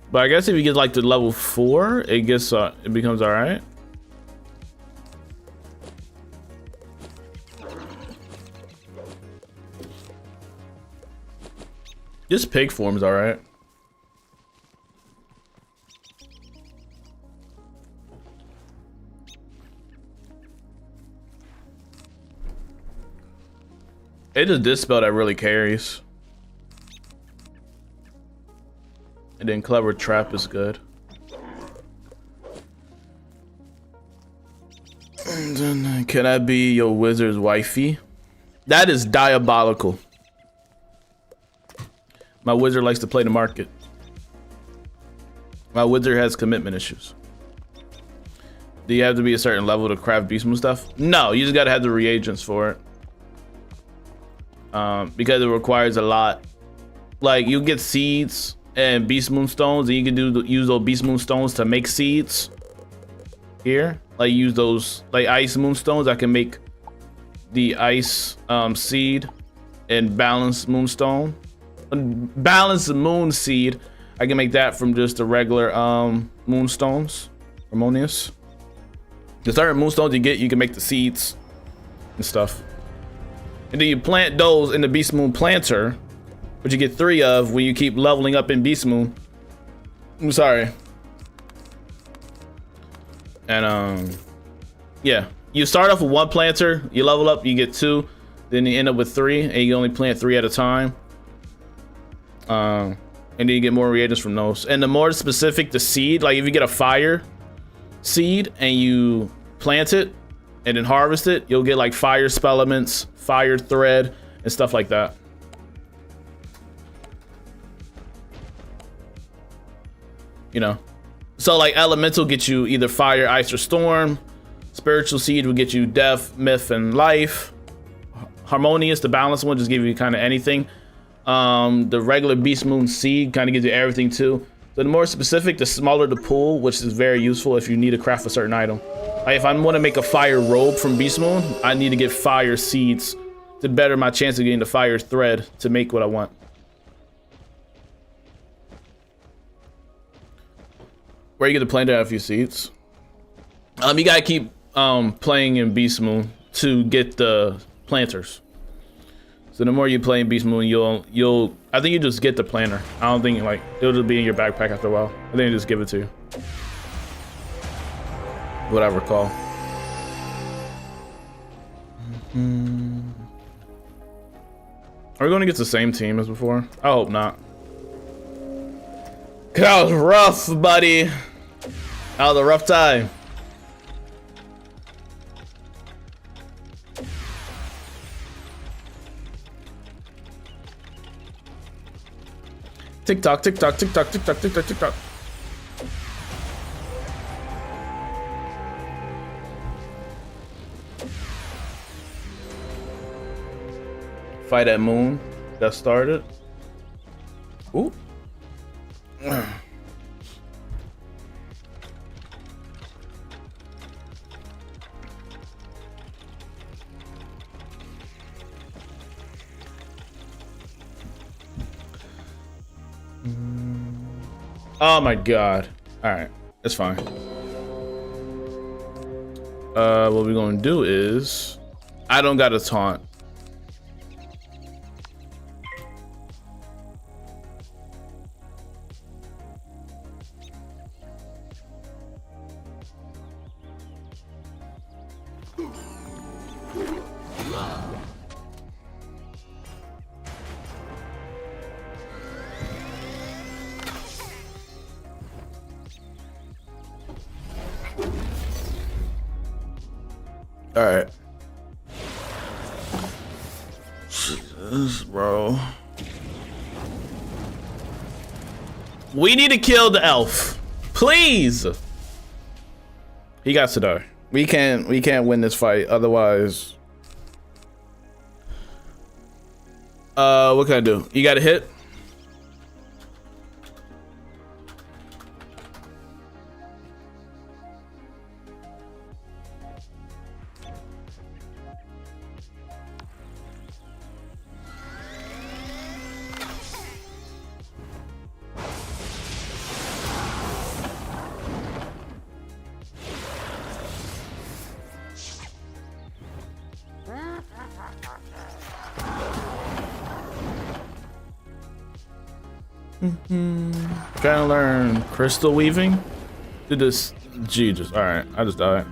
[SPEAKER 2] But I guess if you get like to level 4, it gets it becomes all right. This pig form's all right. It is this spell that really carries. And then Clever Trap is good. And then, can I be your wizard's wifey? That is diabolical. My wizard likes to play the market. My wizard has commitment issues. Do you have to be a certain level to craft Beastmoon stuff? No, you just gotta have the reagents for it. Because it requires a lot. Like, you get seeds and Beastmoon stones, and you can use those Beastmoon stones to make seeds. Here, like use those like ice moonstones. I can make the ice seed and balanced moonstone, balanced moon seed. I can make that from just the regular moonstones, harmonious. The certain moonstones you get, you can make the seeds and stuff, and then you plant those in the Beastmoon planter, which you get 3 of when you keep leveling up in Beastmoon. I'm sorry. And yeah, you start off with 1 planter, you level up, you get 2, then you end up with 3, and you only plant 3 at a time. And then you get more reagents from those. And the more specific the seed, like if you get a fire seed and you plant it and then harvest it, you'll get like fire spellements, fire thread, and stuff like that. You know, so like elemental gets you either fire, ice, or storm. Spiritual seed will get you death, myth, and life. Harmonious, the balanced one, just give you kind of anything. The regular Beastmoon seed kind of gives you everything too. So the more specific, the smaller the pool, which is very useful if you need to craft a certain item. Like if I want to make a fire robe from Beastmoon, I need to get fire seeds to better my chance of getting the fire thread to make what I want. Where you get to plant to have a few seeds. You gotta keep playing in Beastmoon to get the planters. So the more you play in Beastmoon, you'll I think you just get the planter. I don't think like it'll just be in your backpack after a while. I think you just give it to you. What I recall. Are we going to get the same team as before? I hope not. Cause that was rough, buddy. That was a rough time. Tick tock, tick tock, tick tock, tick tock, tick tock, tick tock. Fight at Moon that started. Ooh. Oh my god. Alright, it's fine. What we're gonna do is I don't got a taunt. All right. Jesus, bro. We need to kill the elf, please. He got to die. We can't win this fight otherwise. What can I do? You got a hit? Trying to learn crystal weaving. Did this? Jesus. All right, I just died.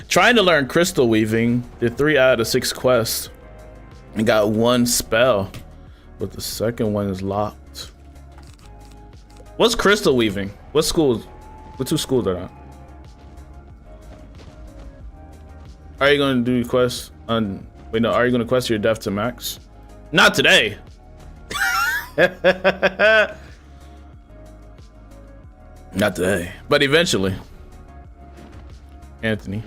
[SPEAKER 2] Trying to learn crystal weaving. Did 3 out of 6 quests and got 1 spell, but the second one is locked. What's crystal weaving? What schools? What 2 schools are that? Are you gonna do quests on? Wait, no. Are you gonna quest your death to max? Not today. Not today, but eventually. Anthony.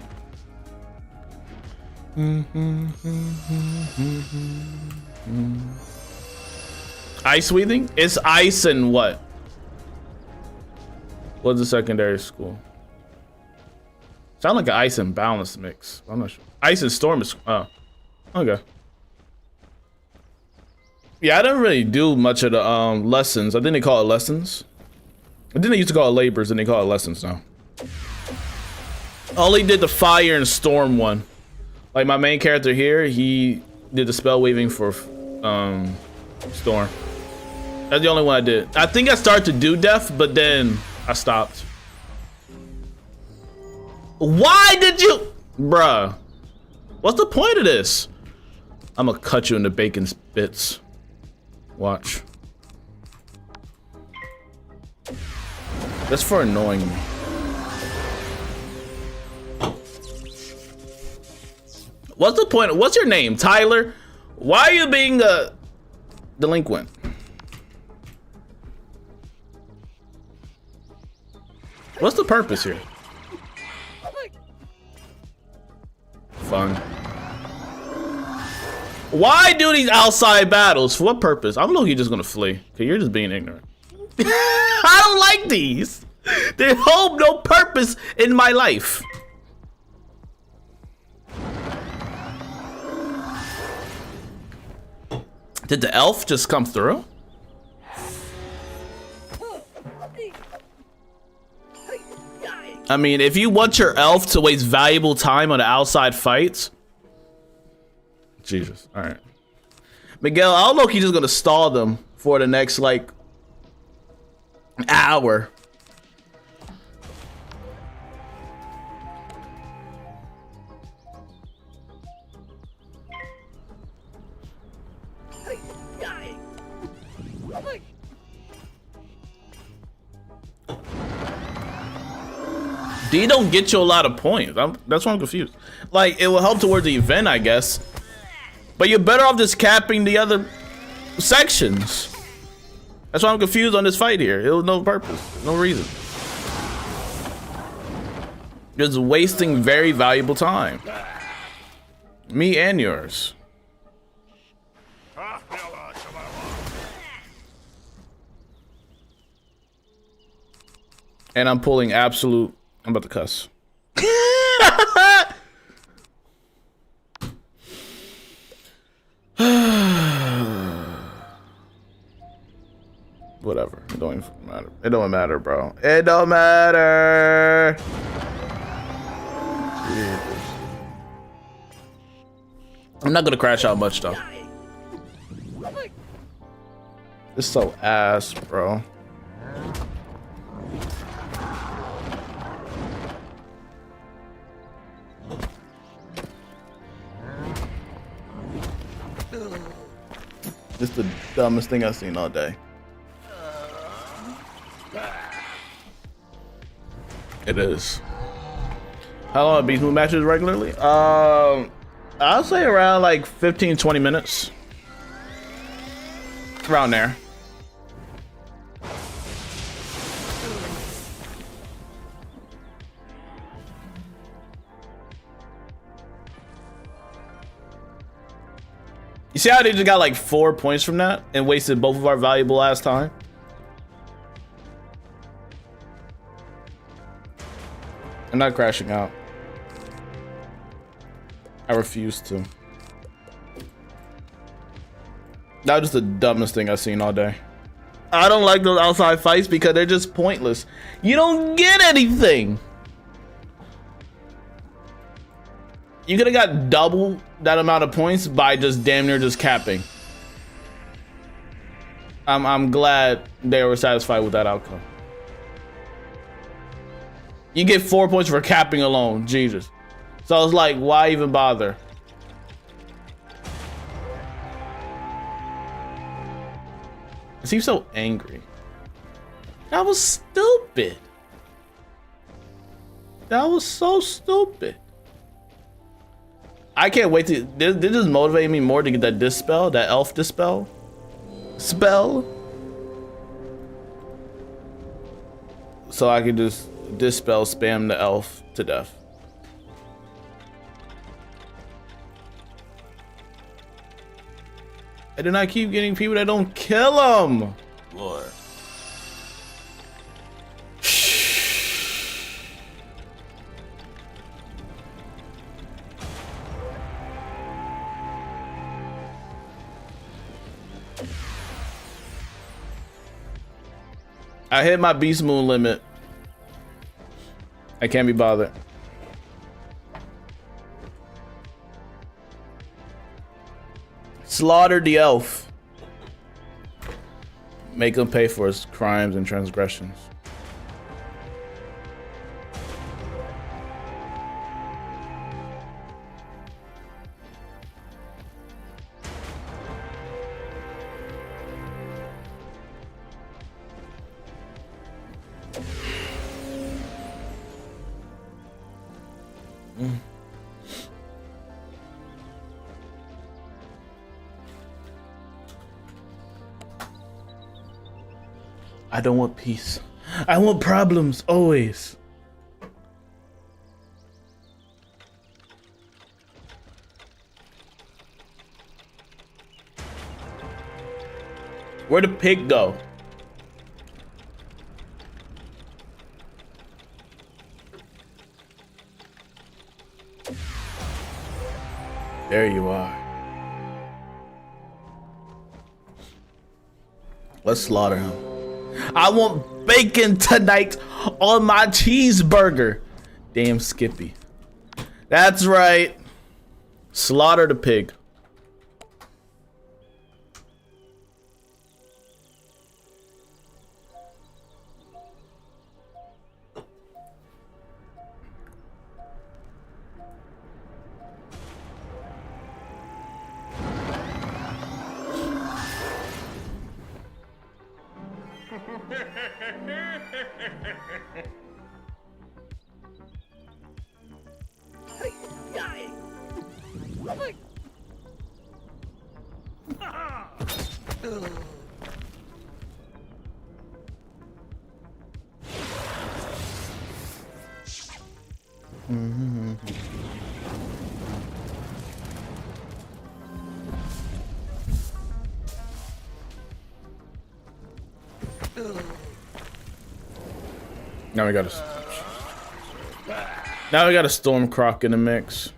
[SPEAKER 2] Ice weaving? It's ice and what? What's the secondary school? Sound like an ice and balance mix. I'm not sure. Ice and storm is, oh, okay. Yeah, I didn't really do much of the lessons. I think they call it lessons. I think they used to call it labors and they call it lessons now. Only did the fire and storm one. Like my main character here, he did the spell weaving for storm. That's the only one I did. I think I started to do death, but then I stopped. Why did you, bruh? What's the point of this? I'm gonna cut you into bacon bits. Watch. That's for annoying me. What's the point? What's your name, Tyler? Why are you being a delinquent? What's the purpose here? Fun. Why do these outside battles? For what purpose? I'm low-key just gonna flee. Cause you're just being ignorant. I don't like these. They hold no purpose in my life. Did the elf just come through? I mean, if you want your elf to waste valuable time on the outside fights. Jesus, all right. Miguel, I don't know if he's just gonna stall them for the next, like, hour. D don't get you a lot of points. That's why I'm confused. Like, it will help towards the event, I guess. But you're better off just capping the other sections. That's why I'm confused on this fight here. It was no purpose, no reason. Just wasting very valuable time. Me and yours. And I'm pulling absolute. I'm about to cuss. Whatever. It don't even matter. It don't matter, bro. It don't matter. Jesus. I'm not gonna crash out much though. This is so ass, bro. This is the dumbest thing I've seen all day. It is. How long are Beastmoon matches regularly? I'll say around like 15-20 minutes. Around there. You see how they just got like 4 points from that and wasted both of our valuable ass time? I'm not crashing out. I refuse to. That was just the dumbest thing I've seen all day. I don't like those outside fights because they're just pointless. You don't get anything. You could have got double that amount of points by just damn near just capping. I'm glad they were satisfied with that outcome. You get 4 points for capping alone, Jesus. So I was like, why even bother? It seems so angry. That was stupid. That was so stupid. I can't wait to. This just motivated me more to get that dispel, that elf dispel. Spell. so I can just dispel spam the elf to death. I do not keep getting people that don't kill him.
[SPEAKER 3] Lord.
[SPEAKER 2] I hit my Beastmoon limit. I can't be bothered. Slaughter the elf. Make him pay for his crimes and transgressions. I don't want peace. I want problems, always. Where'd the pig go? There you are. Let's slaughter him. I want bacon tonight on my cheeseburger. Damn Skippy. That's right. Slaughter the pig. Now we got a storm croc in the mix.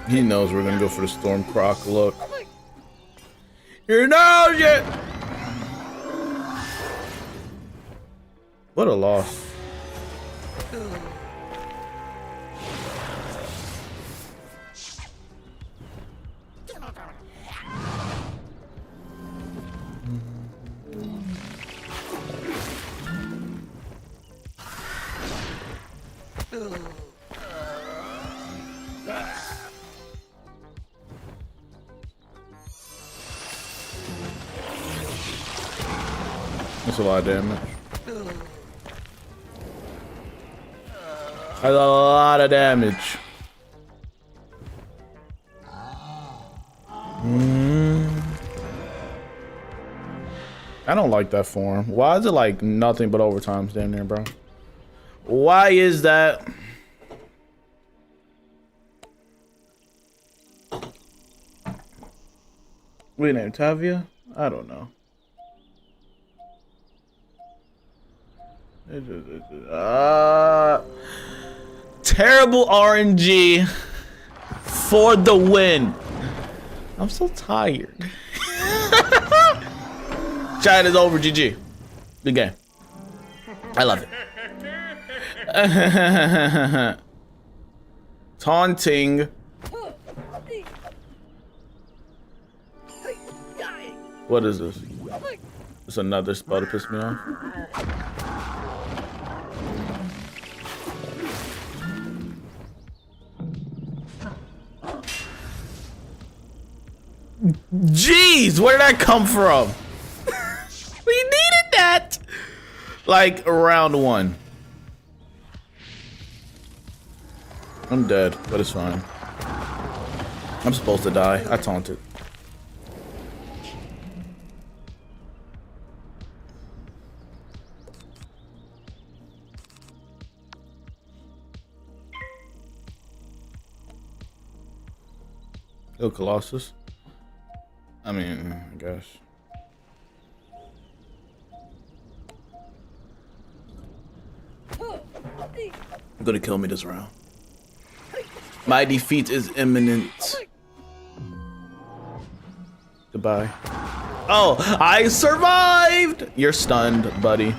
[SPEAKER 2] He knows we're gonna go for the storm croc look. You know it. What a loss. That's a lot of damage. That's a lot of damage. I don't like that form. Why is it like nothing but overtimes down there, bro? Why is that? Wait, name Tavia? I don't know. Terrible RNG for the win. I'm so tired. Chat is over. GG. Good game. I love it. Taunting. What is this? It's another spell to piss me off. Jeez, where did that come from? We needed that. Like round one. I'm dead, but it's fine. I'm supposed to die. I taunted. Yo, Colossus. I mean, I guess. You're gonna kill me this round. My defeat is imminent. Goodbye. Oh, I survived! You're stunned, buddy.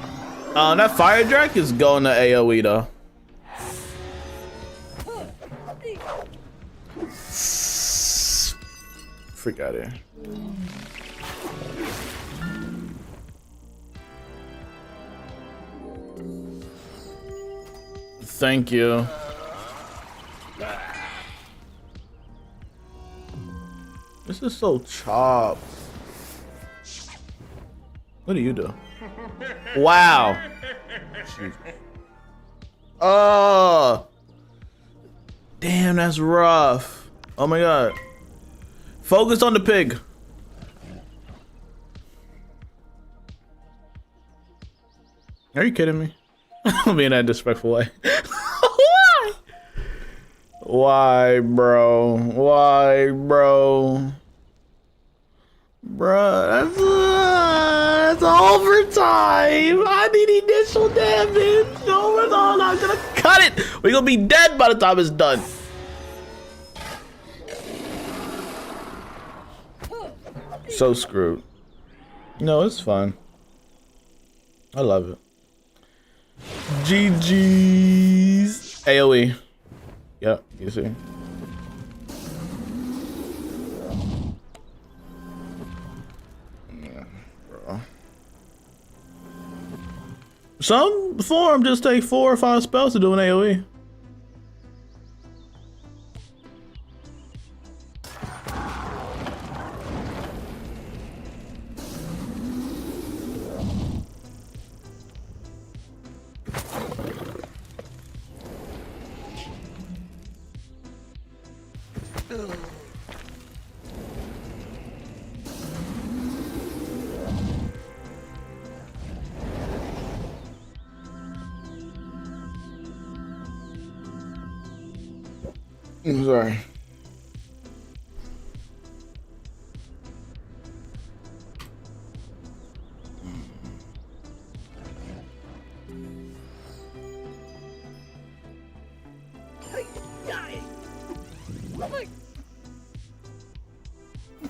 [SPEAKER 2] That fire drac is going to AoE though. Freak out of here. Thank you. This is so chopped. What do you do? Wow. Oh. Damn, that's rough. Oh my god. Focus on the pig. Are you kidding me? I'm being that disrespectful way. Why? Why, bro? Why, bro? Bruh, that's overtime. I need initial damage. No, I'm not gonna cut it. We're gonna be dead by the time it's done. So screwed. No, it's fun. I love it. GG's. AoE. Yep, you see. Yeah, bro. Some form just take 4 or 5 spells to do an AoE. I'm sorry.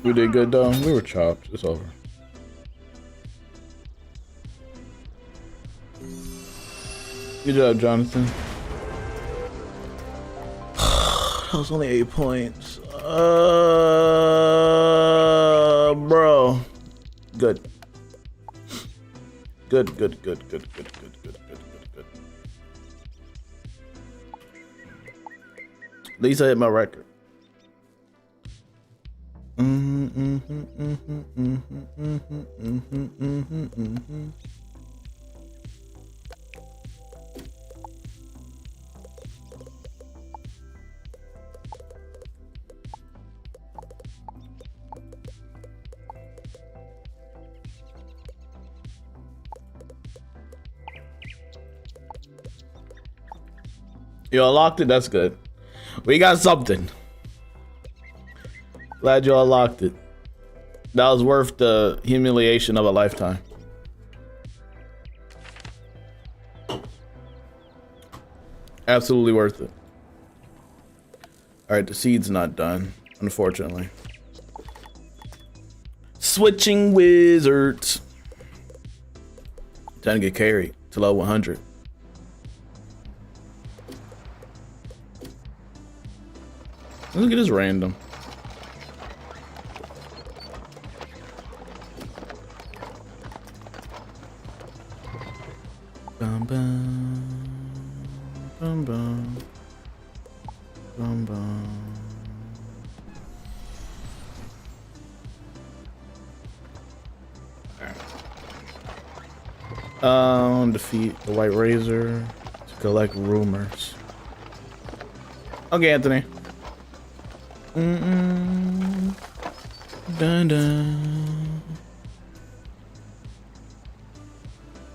[SPEAKER 2] We did good though. We were chopped. It's over. Good job, Jonathan. That was only 8 points. Bro. Good. Good. At least I hit my record. You unlocked it? That's good. We got something. Glad you unlocked it. That was worth the humiliation of a lifetime. Absolutely worth it. Alright, the seed's not done, unfortunately. Switching wizards. Time to get carried to level 100. Look at this random. Bum bum bum bum bum bum. Defeat the White Razor to collect rumors. Okay, Anthony. Dun dun.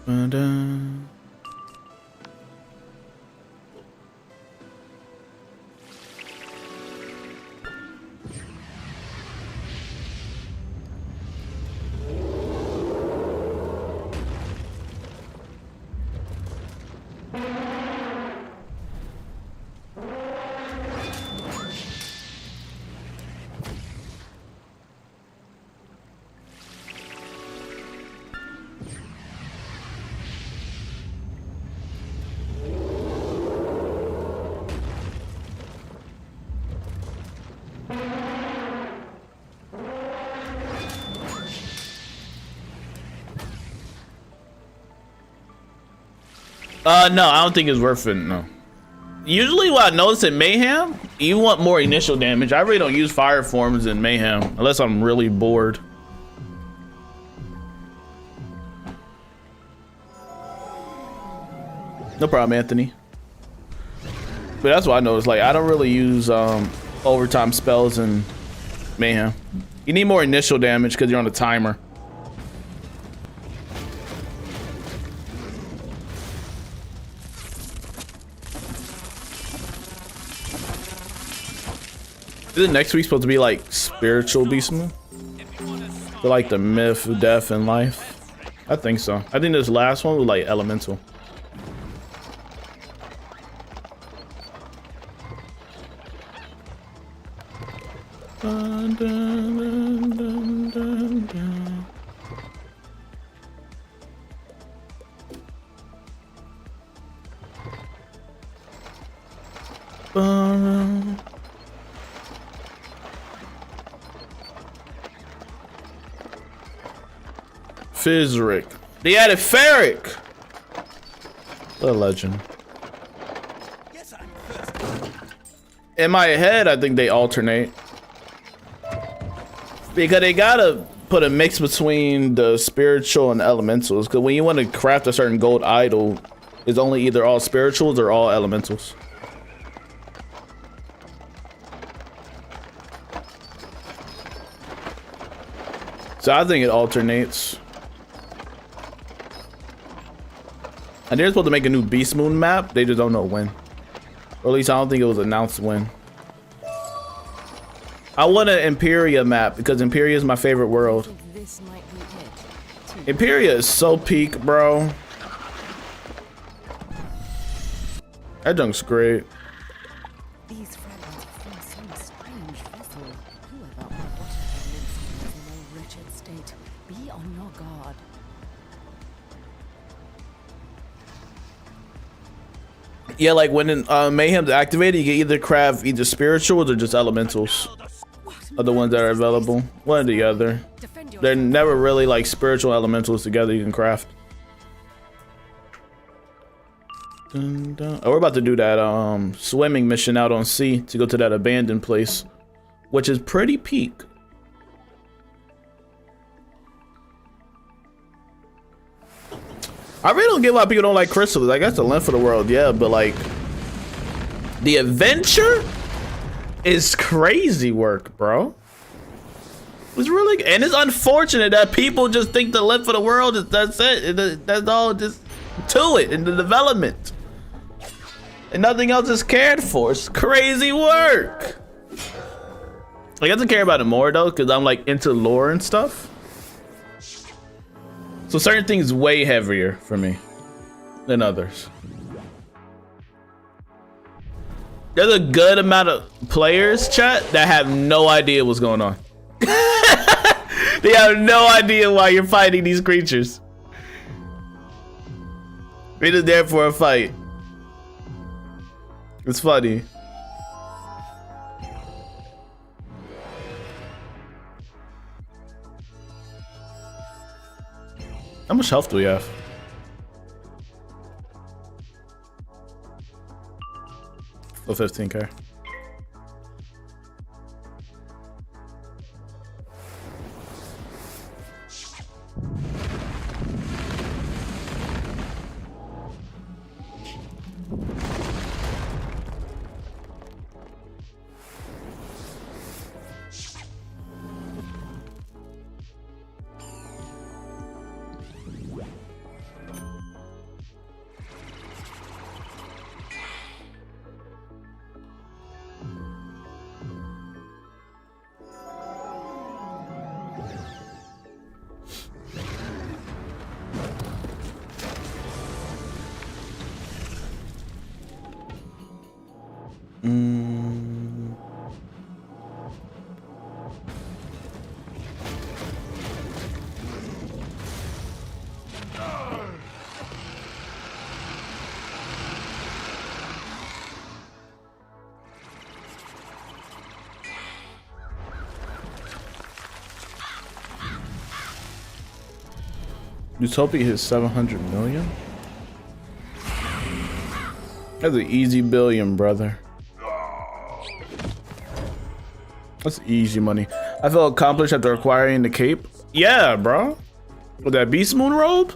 [SPEAKER 2] Dun dun. No, I don't think it's worth it, no. Usually what I notice in Mayhem, you want more initial damage. I really don't use fire forms in Mayhem, unless I'm really bored. No problem, Anthony. But that's what I noticed, like, I don't really use overtime spells in Mayhem. You need more initial damage because you're on a timer. Isn't next week supposed to be like spiritual Beastmoon? For like the myth of death and life? I think so. I think this last one was like elemental. Dun, dun, dun, dun, dun, dun. Fizzrick. They added Faerieque. What a legend. In my head, I think they alternate. Because they gotta put a mix between the spiritual and elementals. Because when you want to craft a certain gold idol, it's only either all spirituals or all elementals. So I think it alternates. And they're supposed to make a new Beastmoon map. They just don't know when. Or at least I don't think it was announced when. I want an Imperia map because Imperia is my favorite world. Imperia is so peak, bro. That junk's great.
[SPEAKER 3] These fragments form some strange vessel. Whoever or whatever lives in a wretched state, be on your guard.
[SPEAKER 2] Yeah, like when Mayhem's activated, you can either craft either spirituals or just elementals. Are the ones that are available. One or the other. They're never really like spiritual elementals together you can craft. Dun, dun. Oh, we're about to do that swimming mission out on sea to go to that abandoned place, which is pretty peak. I really don't get why people don't like crystals. I guess the length of the world, yeah, but like the adventure is crazy work, bro. It's really, and it's unfortunate that people just think the length of the world is that's it. That's all just to it in the development, and nothing else is cared for. It's crazy work. Like, I have to care about it more though, because I'm like into lore and stuff. So certain things way heavier for me than others. There's a good amount of players, chat, that have no idea what's going on. They have no idea why you're fighting these creatures. We're just there for a fight. It's funny. How much health do we have? Oh, 15k. Utopia hit 700 million. That's an easy billion, brother. That's easy money. I felt accomplished after acquiring the cape. Yeah, bro. With that Beastmoon robe,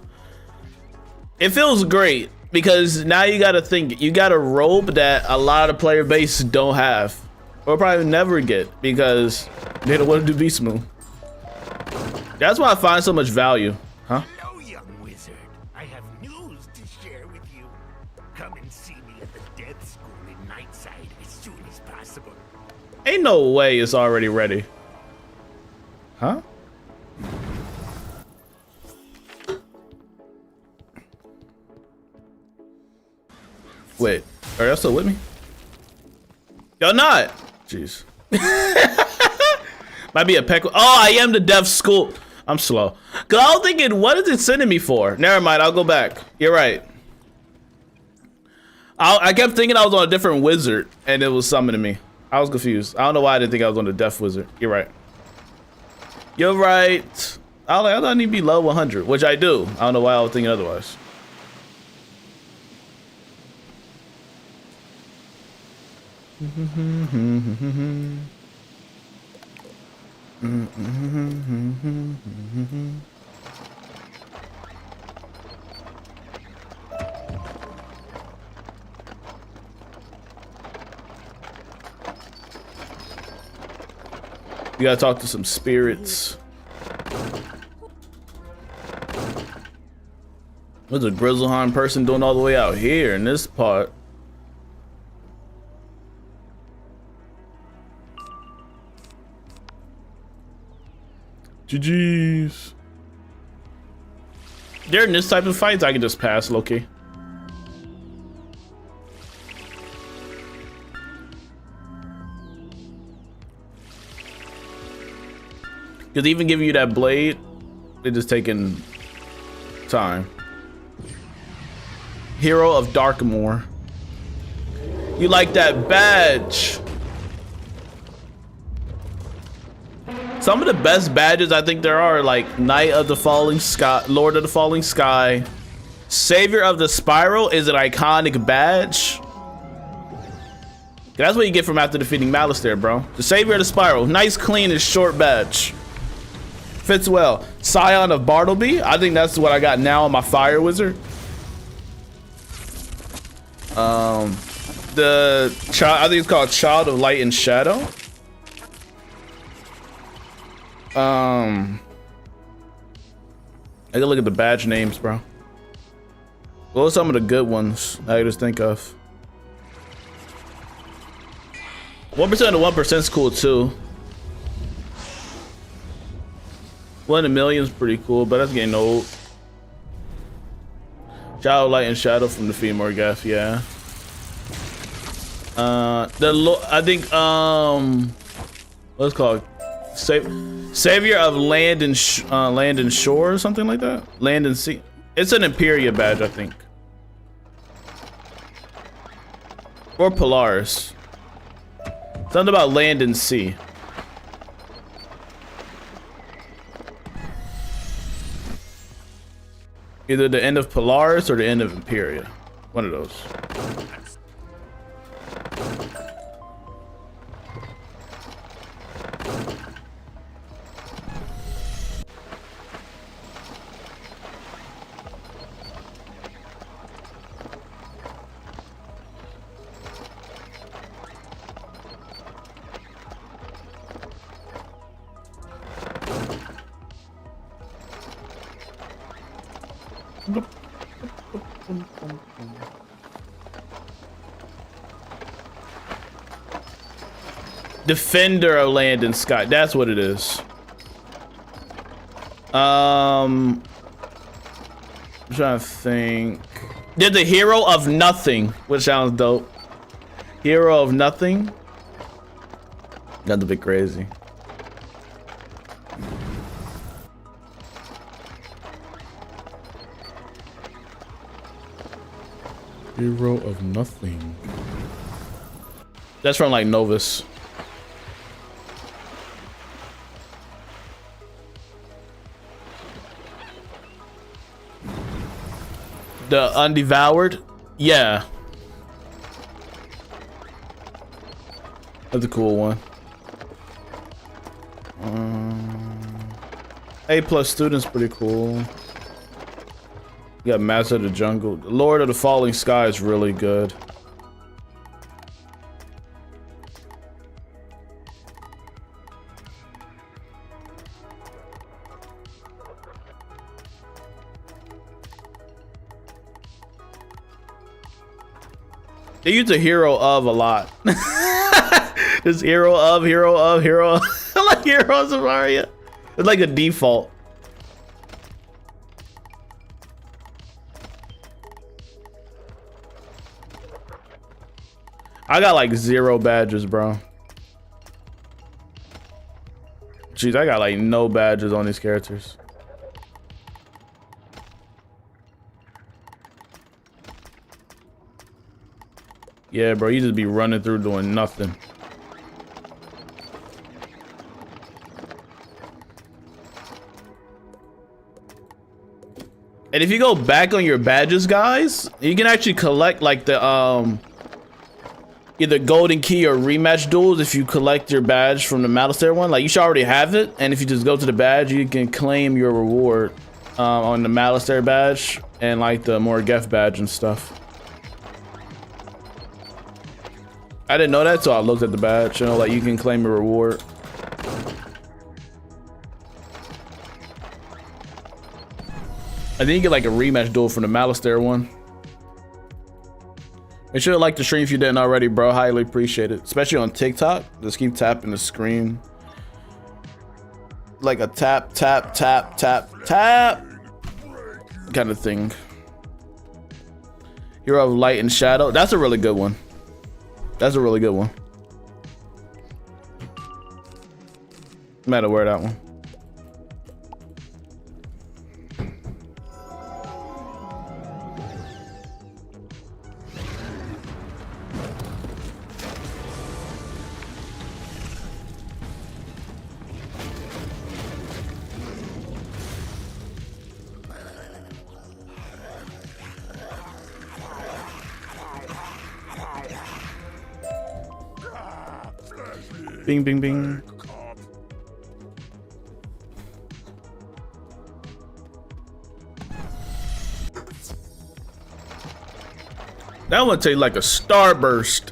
[SPEAKER 2] it feels great because now you gotta think, you got a robe that a lot of player base don't have or probably never get because they don't want to do Beastmoon. That's why I find so much value. Huh?
[SPEAKER 4] Hello, young wizard. I have news to share with you. Come and see me at the death school in Nightside as soon as possible.
[SPEAKER 2] Ain't no way it's already ready. Huh? Wait, are y'all still with me? Y'all not? Jeez. Might be a peck. Oh, I am the deaf school. I'm slow. Cause I was thinking, what is it sending me for? Never mind, I'll go back. You're right. I kept thinking I was on a different wizard and it was summoning me. I was confused. I don't know why I didn't think I was on the deaf wizard. You're right. You're right. I thought I need to be low 100, which I do. I don't know why I was thinking otherwise. You gotta talk to some spirits. What's a Grizzleheim person doing all the way out here in this part? GG's. During this type of fights, I can just pass, Loki. Because even giving you that blade, they're just taking time. Hero of Darkmoor. You like that badge? Some of the best badges I think there are, like Knight of the Falling Sky, Lord of the Falling Sky, Savior of the Spiral is an iconic badge. That's what you get from after defeating Malice there, bro. The Savior of the Spiral, nice, clean, and short badge. Fits well. Scion of Bartleby, I think that's what I got now on my Fire Wizard. The child, I think it's called Child of Light and Shadow. I gotta look at the badge names, bro. What are some of the good ones I just think of? 1% of 1% is cool too. 1 in a million is pretty cool, but that's getting old. Child of Light and Shadow from the Femur Gaff, yeah. I think what's it called? Savior of Land and Shore or something like that. Land and Sea. It's an Imperia badge, I think. Or Polaris. Something about Land and Sea. Either the end of Polaris or the end of Imperia. One of those. Defender of Land and Sky. That's what it is. I'm trying to think. They're the Hero of Nothing, which sounds dope. Hero of Nothing. That's a bit crazy. Hero of Nothing. That's from like Novus. The Undevoured? Yeah. That's a cool one. A+ student's pretty cool. You got Master of the Jungle. Lord of the Falling Sky is really good. They use a hero of a lot. This hero of. Like Heroes of Aria. It's like a default. I got like 0 badges, bro. Jeez, I got like no badges on these characters. Yeah, bro, you just be running through doing nothing. And if you go back on your badges, guys, you can actually collect like the either golden key or rematch duels if you collect your badge from the Malistaire one. Like, you should already have it, and if you just go to the badge, you can claim your reward on the Malistaire badge and like the Morgeth badge and stuff. I didn't know that, so I looked at the badge. You know, like you can claim a reward. I think you get like a rematch duel from the Malistaire one. Make sure to like the stream if you didn't already, bro. Highly appreciate it. Especially on TikTok. Just keep tapping the screen. Like a tap, tap, tap, tap, tap kind of thing. Hero of Light and Shadow. That's a really good one. That's a really good one. No matter where that one. Bing, bing, bing. That one tastes like a starburst.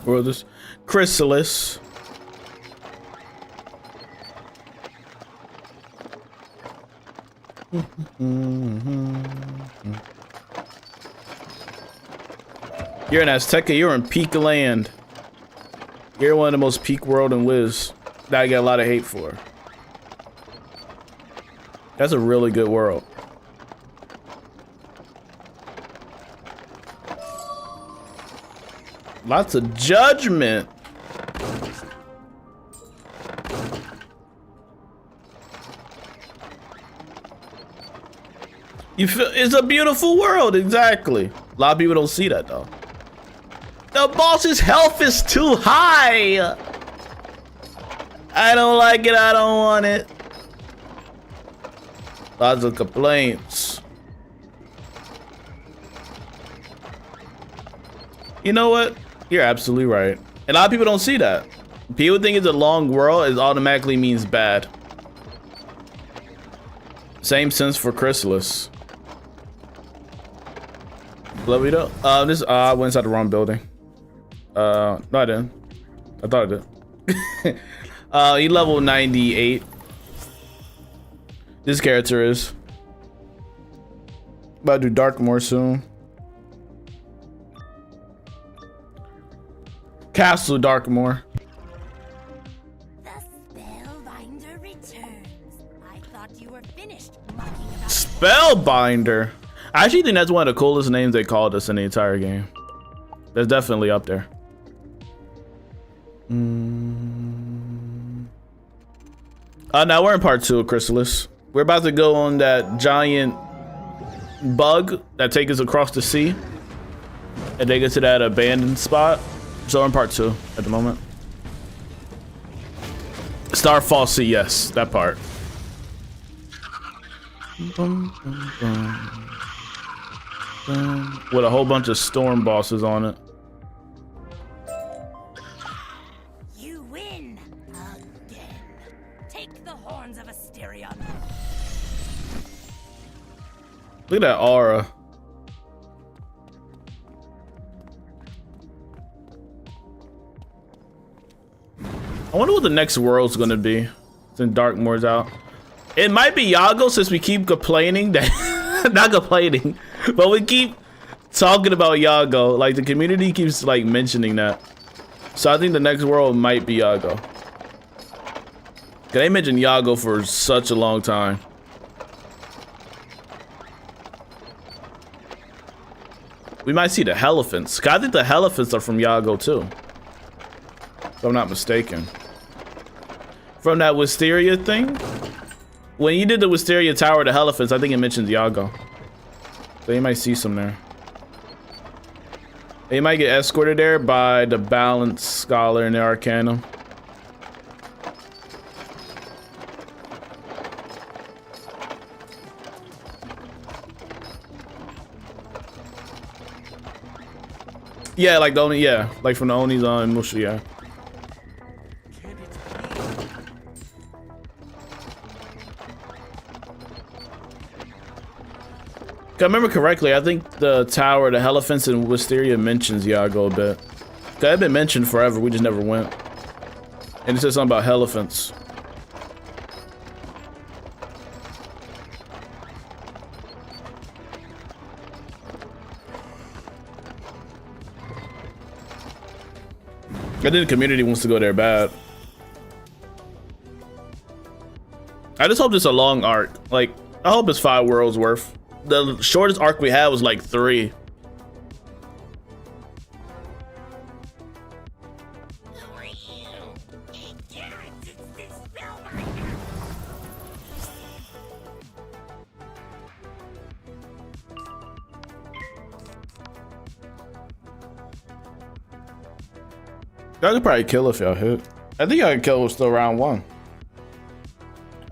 [SPEAKER 2] Or this Chrysalis. You're in Azteca, you're in peak land. You're one of the most peak world in Wiz that I get a lot of hate for. That's a really good world. Lots of judgment. You feel it's a beautiful world, exactly. A lot of people don't see that though. The boss's health is too high. I don't like it. I don't want it. Lots of complaints. You know what? You're absolutely right. And a lot of people don't see that. People think it's a long world. It automatically means bad. Same sense for Chrysalis. Love you though. I went inside the wrong building. No, I didn't. I thought I did. He level 98. This character is. About to do Darkmoor soon. Castle Darkmoor.
[SPEAKER 3] The Spellbinder returns. I thought you were finished mucking about.
[SPEAKER 2] Spellbinder. I actually think that's one of the coolest names they called us in the entire game. That's definitely up there. Now we're in part 2 of Chrysalis. We're about to go on that giant bug that takes us across the sea and take us to that abandoned spot. So we're in part 2 at the moment. Starfall Sea, yes, that part. With a whole bunch of storm bosses on it.
[SPEAKER 3] You win again. Take the horns of Asterion.
[SPEAKER 2] Look at that aura. I wonder what the next world's gonna be since Darkmoor's out. It might be Yago, since we keep complaining that not complaining, but we keep talking about Yago. Like the community keeps like mentioning that. So I think the next world might be Yago. Cause they mentioned Yago for such a long time. We might see the Helephants. Cause I think the Helephants are from Yago too. If I'm not mistaken. From that Wisteria thing? When you did the Wisteria Tower of the Helephants, I think it mentions Yago. So you might see some there. You might get escorted there by the Balance Scholar in the Arcanum. Yeah, like the Oni, yeah. Like from the Onis on Musha, yeah. If I remember correctly, I think the Tower, the Helephants, and Wisteria mentions Yago a bit. Cause it's been mentioned forever, we just never went. And it says something about Helephants. I think the community wants to go there bad. I just hope it's a long arc. Like, I hope it's 5 worlds worth. The shortest arc we had was like 3. I could probably kill if y'all hit. I think I could kill still round 1.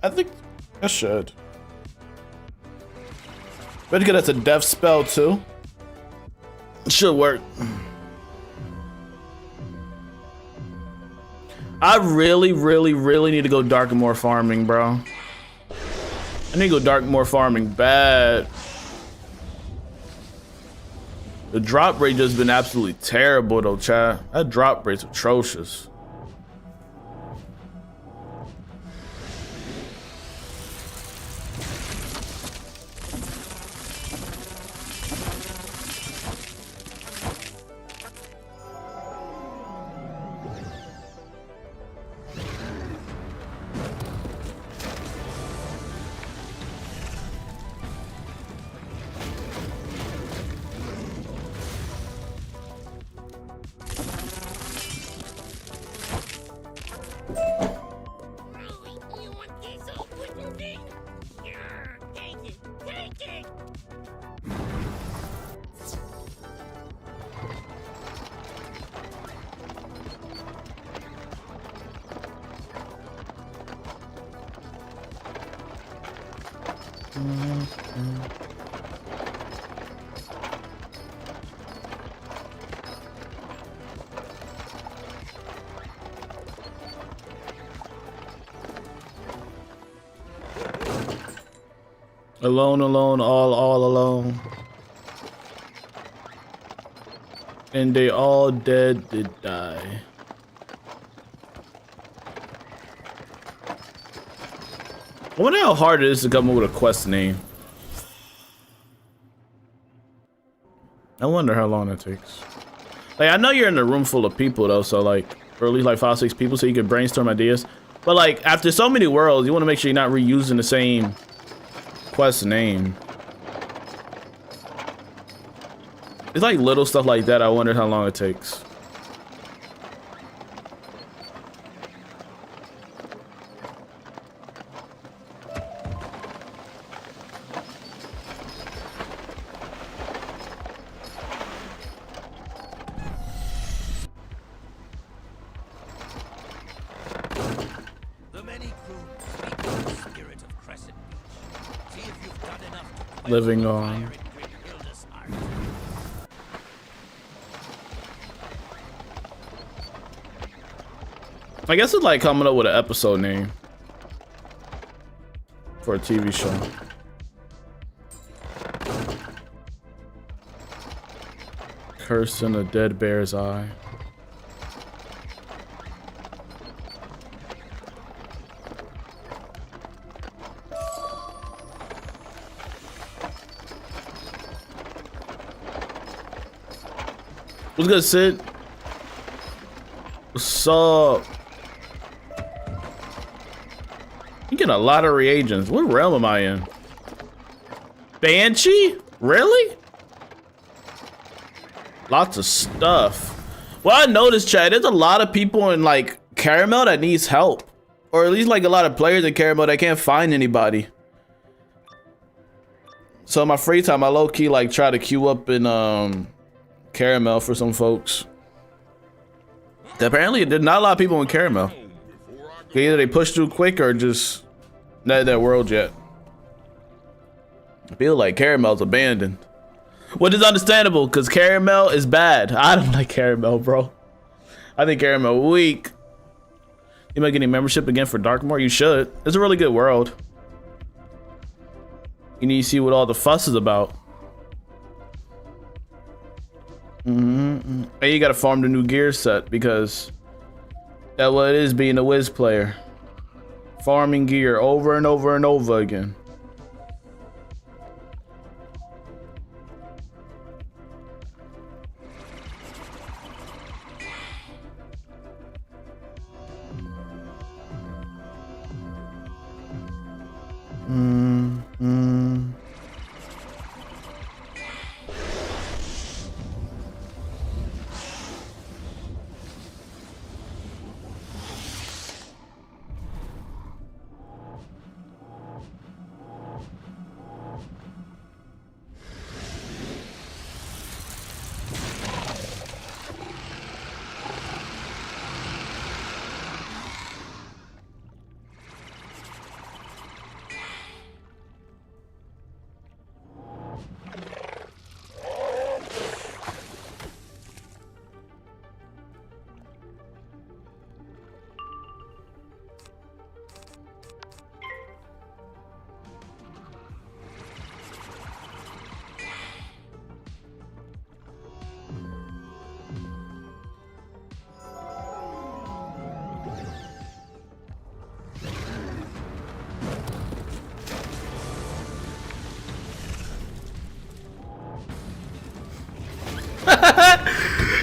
[SPEAKER 2] I think I should. But because that's a death spell too. It should work. I really need to go Darkmoor farming, bro. I need to go Darkmoor farming bad. The drop rate just been absolutely terrible though, chat. That drop rate's atrocious. Alone, alone, all alone. And they all dead did die. I wonder how hard it is to come up with a quest name. I wonder how long it takes. Like, I know you're in a room full of people though, so like, or at least like 5, 6 people, so you can brainstorm ideas. But like, after so many worlds, you want to make sure you're not reusing the same quest name. It's like little stuff like that. I wonder how long it takes. Living on. I guess it's like coming up with an episode name for a TV show. Curse in a dead bear's eye. What's good, Sid? What's up? You get a lot of reagents. What realm am I in? Banshee? Really? Lots of stuff. Well, I noticed, Chad, there's a lot of people in like Caramel that needs help. Or at least like a lot of players in Caramel that can't find anybody. So in my free time, I low-key like try to queue up in Caramel for some folks. Apparently, there's not a lot of people in Caramel. Either they push through quick or just not in that world yet. I feel like Caramel's abandoned. Which is understandable, because Caramel is bad. I don't like Caramel, bro. I think Caramel weak. You might get any membership again for Darkmoor? You should. It's a really good world. You need to see what all the fuss is about. And you gotta farm the new gear set, because that's what it is being a Wiz player. Farming gear over and over and over again.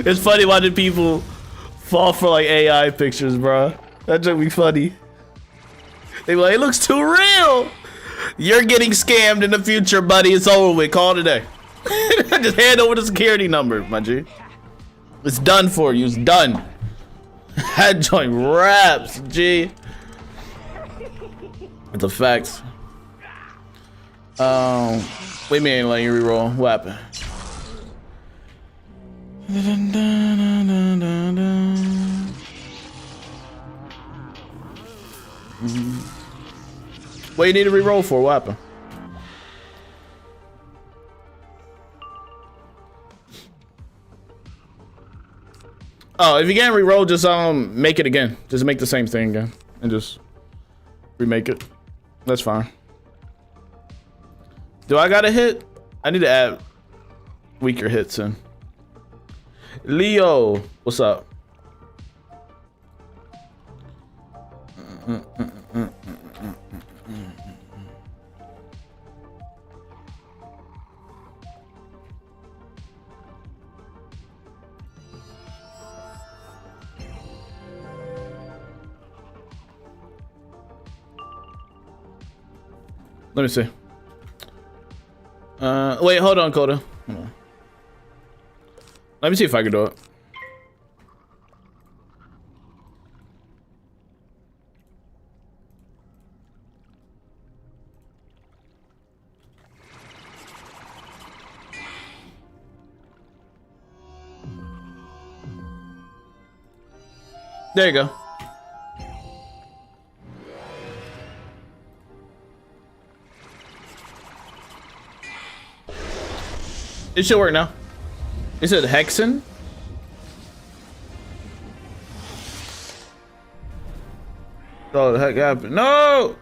[SPEAKER 2] It's funny watching people fall for like AI pictures, bro. That joke be funny. They be like, it looks too real. You're getting scammed in the future, buddy. It's over with. Call it a day. Just hand over the security number, my G. It's done for you. It's done. That joint raps, G. It's a fact. Wait, me ain't letting you reroll. What happened? What you need to reroll for? What happened? Oh, if you can't re-roll, just make it again. Just make the same thing again and just remake it. That's fine. Do I got a hit? I need to add weaker hits in. Leo, what's up? Let me see. Wait, hold on, Coda. Hold on. Let me see if I can do it. There you go. It should work now. You said Hexen? Oh, the heck happened? No!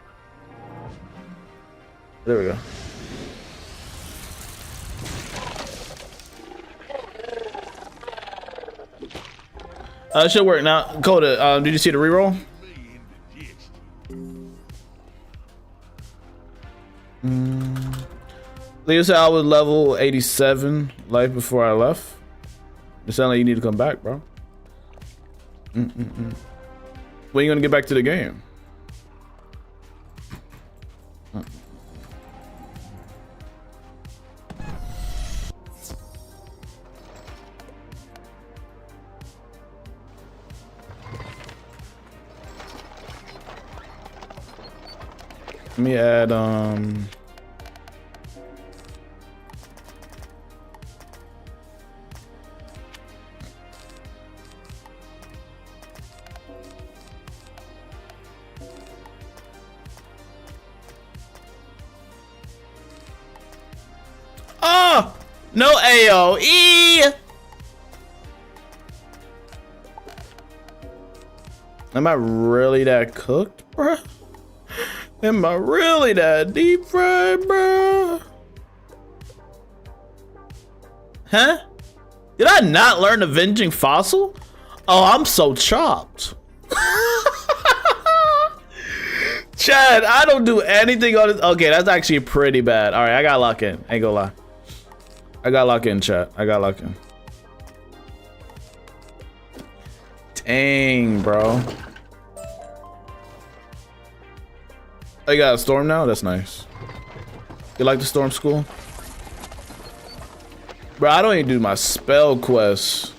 [SPEAKER 2] There we go. It should work now. Coda, did you see the reroll? Leo said I was level 87 life before I left. It sounds like you need to come back, bro. When are you gonna get back to the game? Let me add oh! No AoE! Am I really that cooked, bruh? Am I really that deep fried, bruh? Huh? Did I not learn Avenging Fossil? Oh, I'm so chopped. Chad, I don't do anything on this. Okay, that's actually pretty bad. All right, I gotta lock in. Ain't gonna lie. I gotta lock in, chat. I gotta lock in. Dang, bro. Oh, you got a storm now? That's nice. You like the storm school? Bro, I don't even do my spell quests.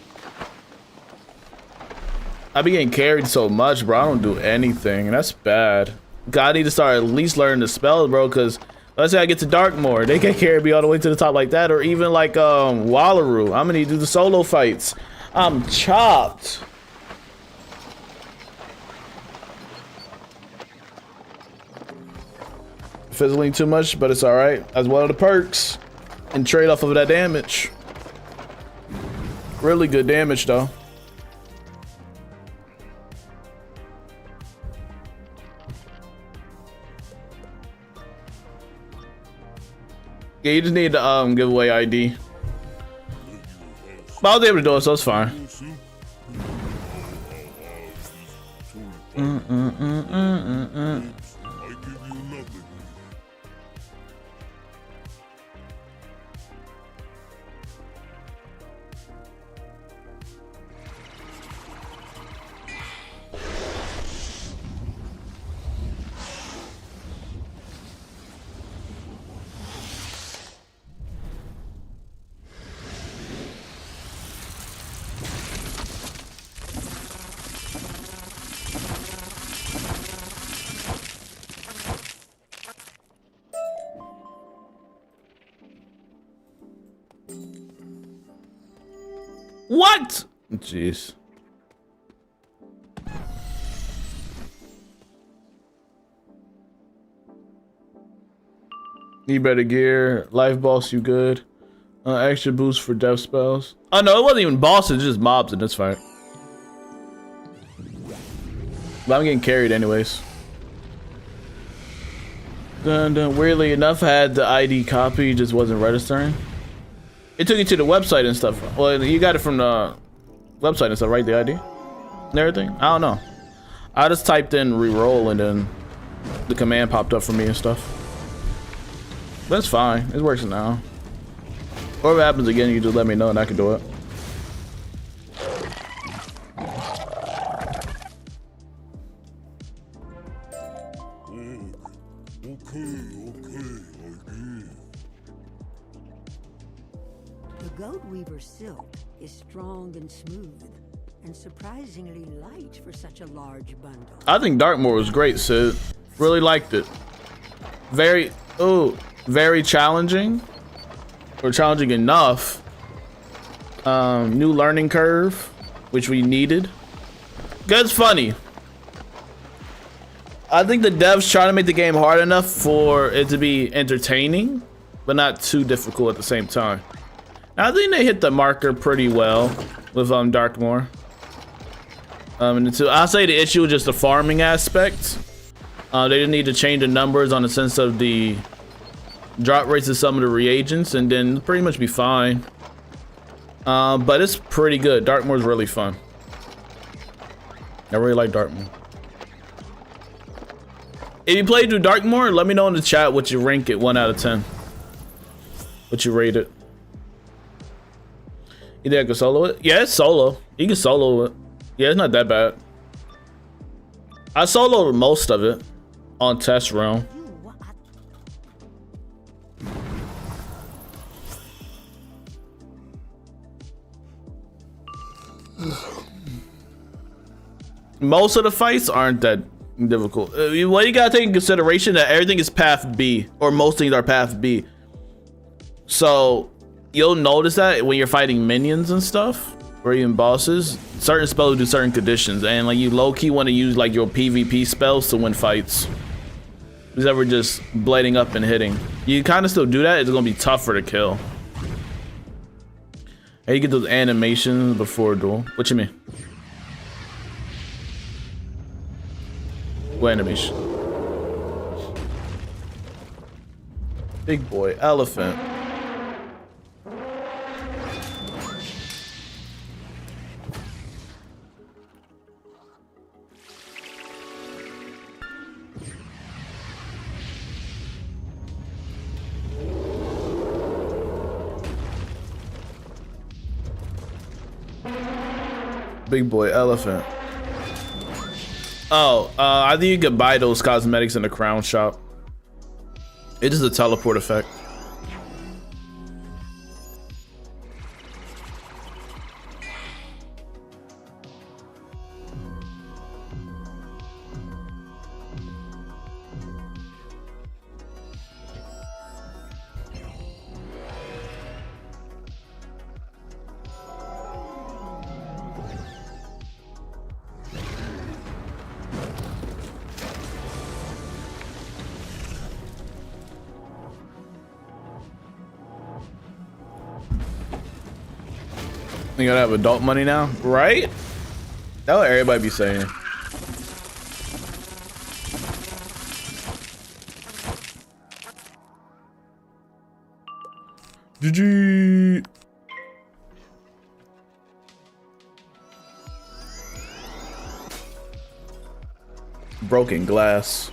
[SPEAKER 2] I be getting carried so much, bro. I don't do anything. That's bad. God, I need to start at least learning the spells, bro, because let's say I get to Darkmoor. They can't carry me all the way to the top like that. Or even like Wallaru. I'm gonna need to do the solo fights. I'm chopped. Fizzling too much, but it's all right. That's one of the perks. And trade off of that damage. Really good damage, though. Yeah, you just need to give away ID. But I was able to do it, so it's fine. What? Jeez. Need better gear. Life boss, you good. Extra boost for death spells. Oh no, it wasn't even bosses, just mobs, and that's fine. But I'm getting carried anyways. Weirdly enough, I had the ID copy, just wasn't registering. It took you to the website and stuff. Well, you got it from the website and stuff, right? The ID and everything. I don't know. I just typed in reroll and then the command popped up for me and stuff. That's fine. It works now. Or if it happens again, you just let me know and I can do it.
[SPEAKER 5] The goat weaver silk is strong and smooth, and surprisingly light for such a large bundle.
[SPEAKER 2] I think Darkmoor was great, Sid. Really liked it. Very challenging. Or challenging enough. New learning curve, which we needed. It's funny. I think the devs trying to make the game hard enough for it to be entertaining, but not too difficult at the same time. I think they hit the marker pretty well with Darkmoor. I'll say the issue is just the farming aspect. They didn't need to change the numbers on the sense of the drop rates of some of the reagents, and then pretty much be fine. But it's pretty good. Darkmoor's really fun. I really like Darkmoor. If you played through Darkmoor, let me know in the chat what you rank it 1 out of 10. What you rate it. You think I can solo it? Yeah, it's solo. You can solo it. Yeah, it's not that bad. I soloed most of it on test realm. Most of the fights aren't that difficult. What you gotta take in consideration that everything is path B, or most things are path B. So you'll notice that when you're fighting minions and stuff, or even bosses, certain spells do certain conditions, and like you low-key want to use like your PvP spells to win fights. Instead of just blading up and hitting. You kind of still do that, it's gonna be tougher to kill. And you get those animations before a duel. What you mean? What animation? Big boy elephant. Big boy elephant. Oh, I think you could buy those cosmetics in the crown shop. It is a teleport effect. You gotta have adult money now, right? That's what everybody be saying. GG. Broken glass.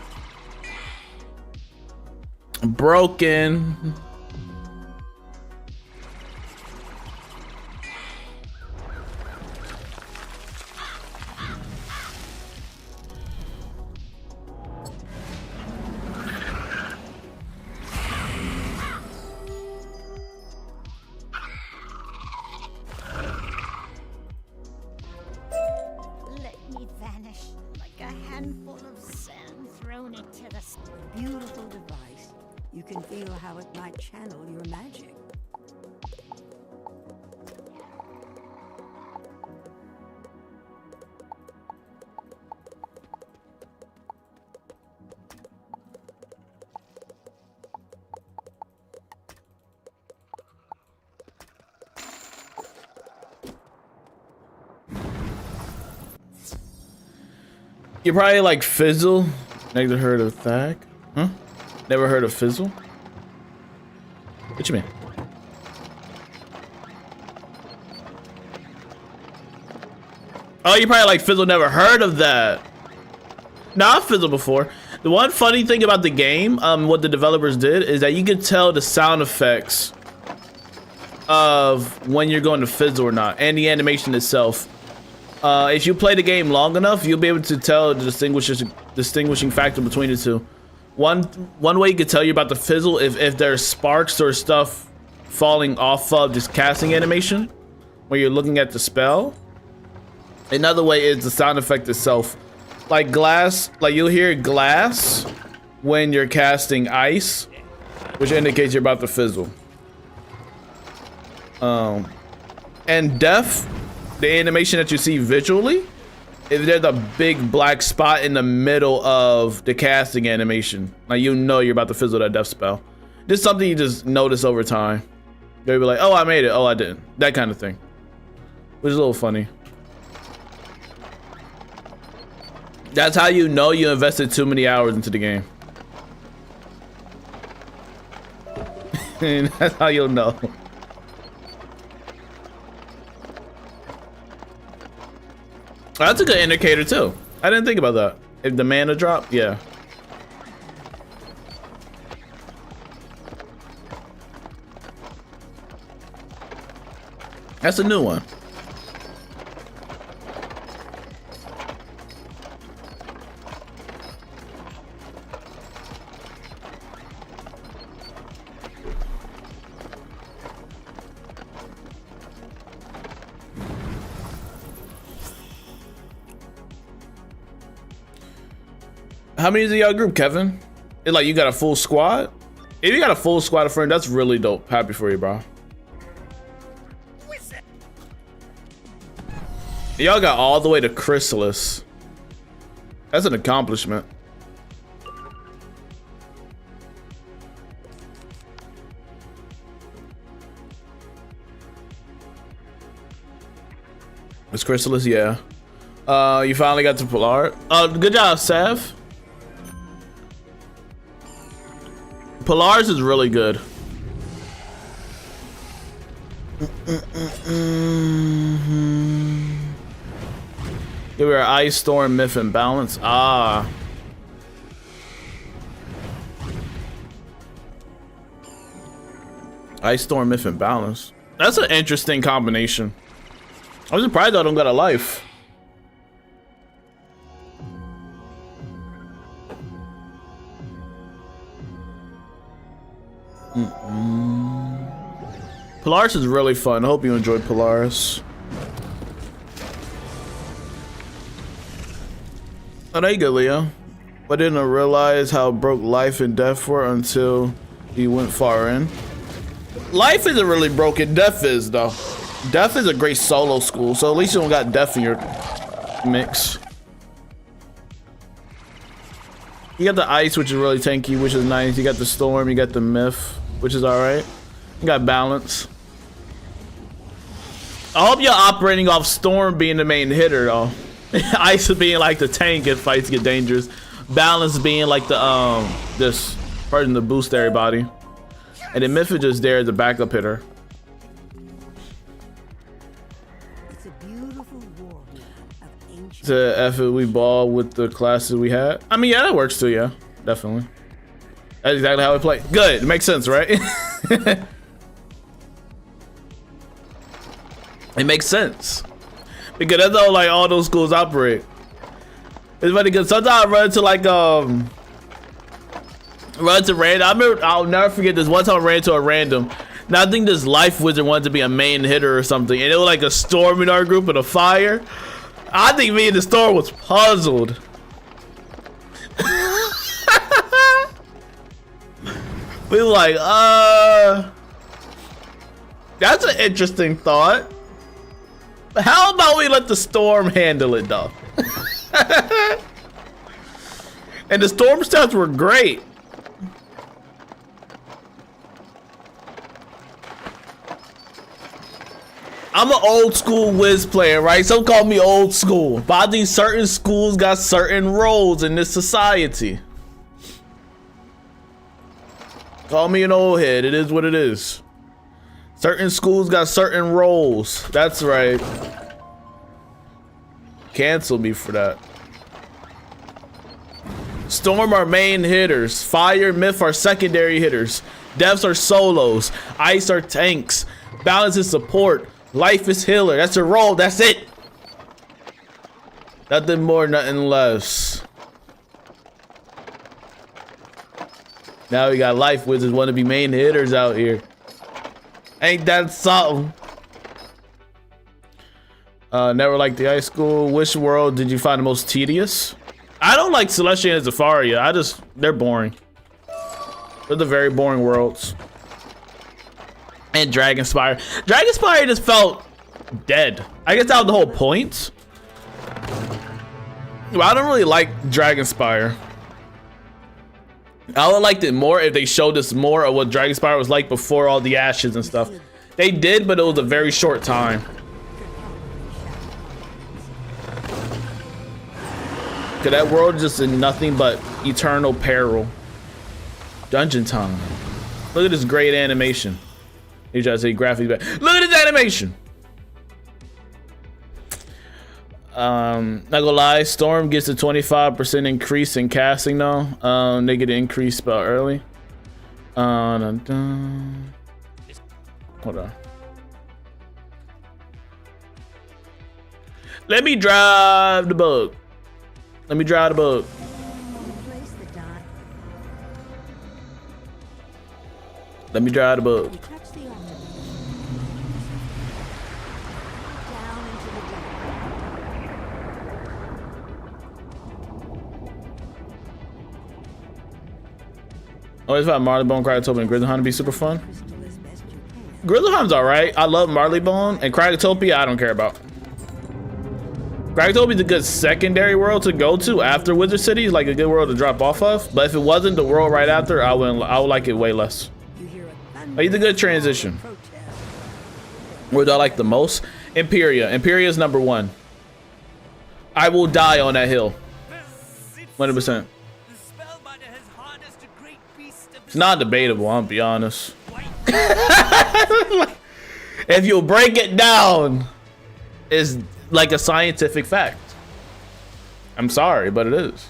[SPEAKER 2] Broken.
[SPEAKER 5] Channel your magic.
[SPEAKER 2] You probably like Fizzle. Never heard of Thag? Huh? Never heard of Fizzle? What you mean? Oh, you probably like Fizzle. Never heard of that. Nah, I've Fizzle before. The one funny thing about the game, what the developers did, is that you could tell the sound effects of when you're going to Fizzle or not, and the animation itself. If you play the game long enough, you'll be able to tell the distinguishing factor between the two. One way you could tell you about the Fizzle if there's sparks or stuff falling off of this casting animation when you're looking at the spell. Another way is the sound effect itself. Like glass, like you'll hear glass when you're casting ice, which indicates you're about to Fizzle. And death, the animation that you see visually, if there's a big black spot in the middle of the casting animation, like you know you're about to Fizzle that death spell. This is something you just notice over time. You'll be like, oh, I made it. Oh, I didn't. That kind of thing. Which is a little funny. That's how you know you invested too many hours into the game. That's how you'll know. That's a good indicator too. I didn't think about that. If the mana drop, yeah. That's a new one. How many is in your group, Kevin? It's like you got a full squad? If you got a full squad of friends, that's really dope. Happy for you, bro. Y'all got all the way to Chrysalis. That's an accomplishment. It's Chrysalis, yeah. You finally got to Polar. Good job, Sav. Polaris is really good. Give her Ice Storm, Myth, and Balance. Ah. Ice Storm, Myth, and Balance. That's an interesting combination. I'm surprised I don't got a life. Polaris is really fun. I hope you enjoyed Polaris. Oh, there you go, Leo. I didn't realize how broke life and death were until you went far in. Life isn't really broken. Death is, though. Death is a great solo school, so at least you don't got death in your mix. You got the ice, which is really tanky, which is nice. You got the storm, you got the myth, which is alright. You got balance. I hope you're operating off storm being the main hitter, though. Ice being like the tank if fights get dangerous. Balance being like the this person to boost everybody. And then myth is just there as a backup hitter.
[SPEAKER 5] It's a beautiful war of ancient.
[SPEAKER 2] To effort we ball with the classes we had. I mean, yeah, that works too, yeah. Definitely. That's exactly how we play. Good, it makes sense, right? It makes sense. Because that's how like all those schools operate. It's funny because sometimes I run to like run to random. I'll never forget this one time I ran to a random. Now I think this Life Wizard wanted to be a main hitter or something, and it was like a storm in our group and a fire. I think me and the storm was puzzled. We were like, that's an interesting thought. How about we let the storm handle it, though? And the storm stats were great. I'm an old school Wiz player, right? Some call me old school. But I think certain schools got certain roles in this society. Call me an old head. It is what it is. Certain schools got certain roles. That's right. Cancel me for that. Storm are main hitters. Fire, Myth are secondary hitters. Devs are solos. Ice are tanks. Balance is support. Life is healer. That's a role. That's it. Nothing more, nothing less. Now we got life wizards want to be main hitters out here. Ain't that something? Never liked the high school. Which world did you find the most tedious? I don't like Celestia and Zafaria. They're boring. They're the very boring worlds. And Dragonspire. Dragonspire just felt dead. I guess that was the whole point. But I don't really like Dragonspire. I would have liked it more if they showed us more of what Dragonspire was like before all the ashes and stuff. They did, but it was a very short time. Cause that world is just in nothing but eternal peril. Dungeon time. Look at this great animation. You try to say graphics, but look at this animation. Not gonna lie, Storm gets a 25% increase in casting though. They get an increase spell early. Hold on. Let me drive the bug. Let me drive the bug.
[SPEAKER 5] Replace the dot.
[SPEAKER 2] Let me drive the bug.
[SPEAKER 5] You touch the altar. Down into the depths.
[SPEAKER 2] Always thought Marleybone, Kragatopi, and Grizzlyhound to be super fun.
[SPEAKER 5] Crystal as best you can.
[SPEAKER 2] Grizzlyhound's alright. I love Marleybone, and Kragatopia I don't care about. Kragatopia's a good secondary world to go to after Wizard City. It's like a good world to drop off of. But if it wasn't the world right after, I would like it way less.
[SPEAKER 5] You hear a thunder
[SPEAKER 2] But it's a good transition.
[SPEAKER 5] protest.
[SPEAKER 2] Where do I like the most? Imperia. Imperia is #1. I will die on that hill. 100%.
[SPEAKER 1] The spellbinder has harnessed a great beast of
[SPEAKER 2] It's not debatable, I'll be honest. If you break it down, it's like a scientific fact. I'm sorry, but it is.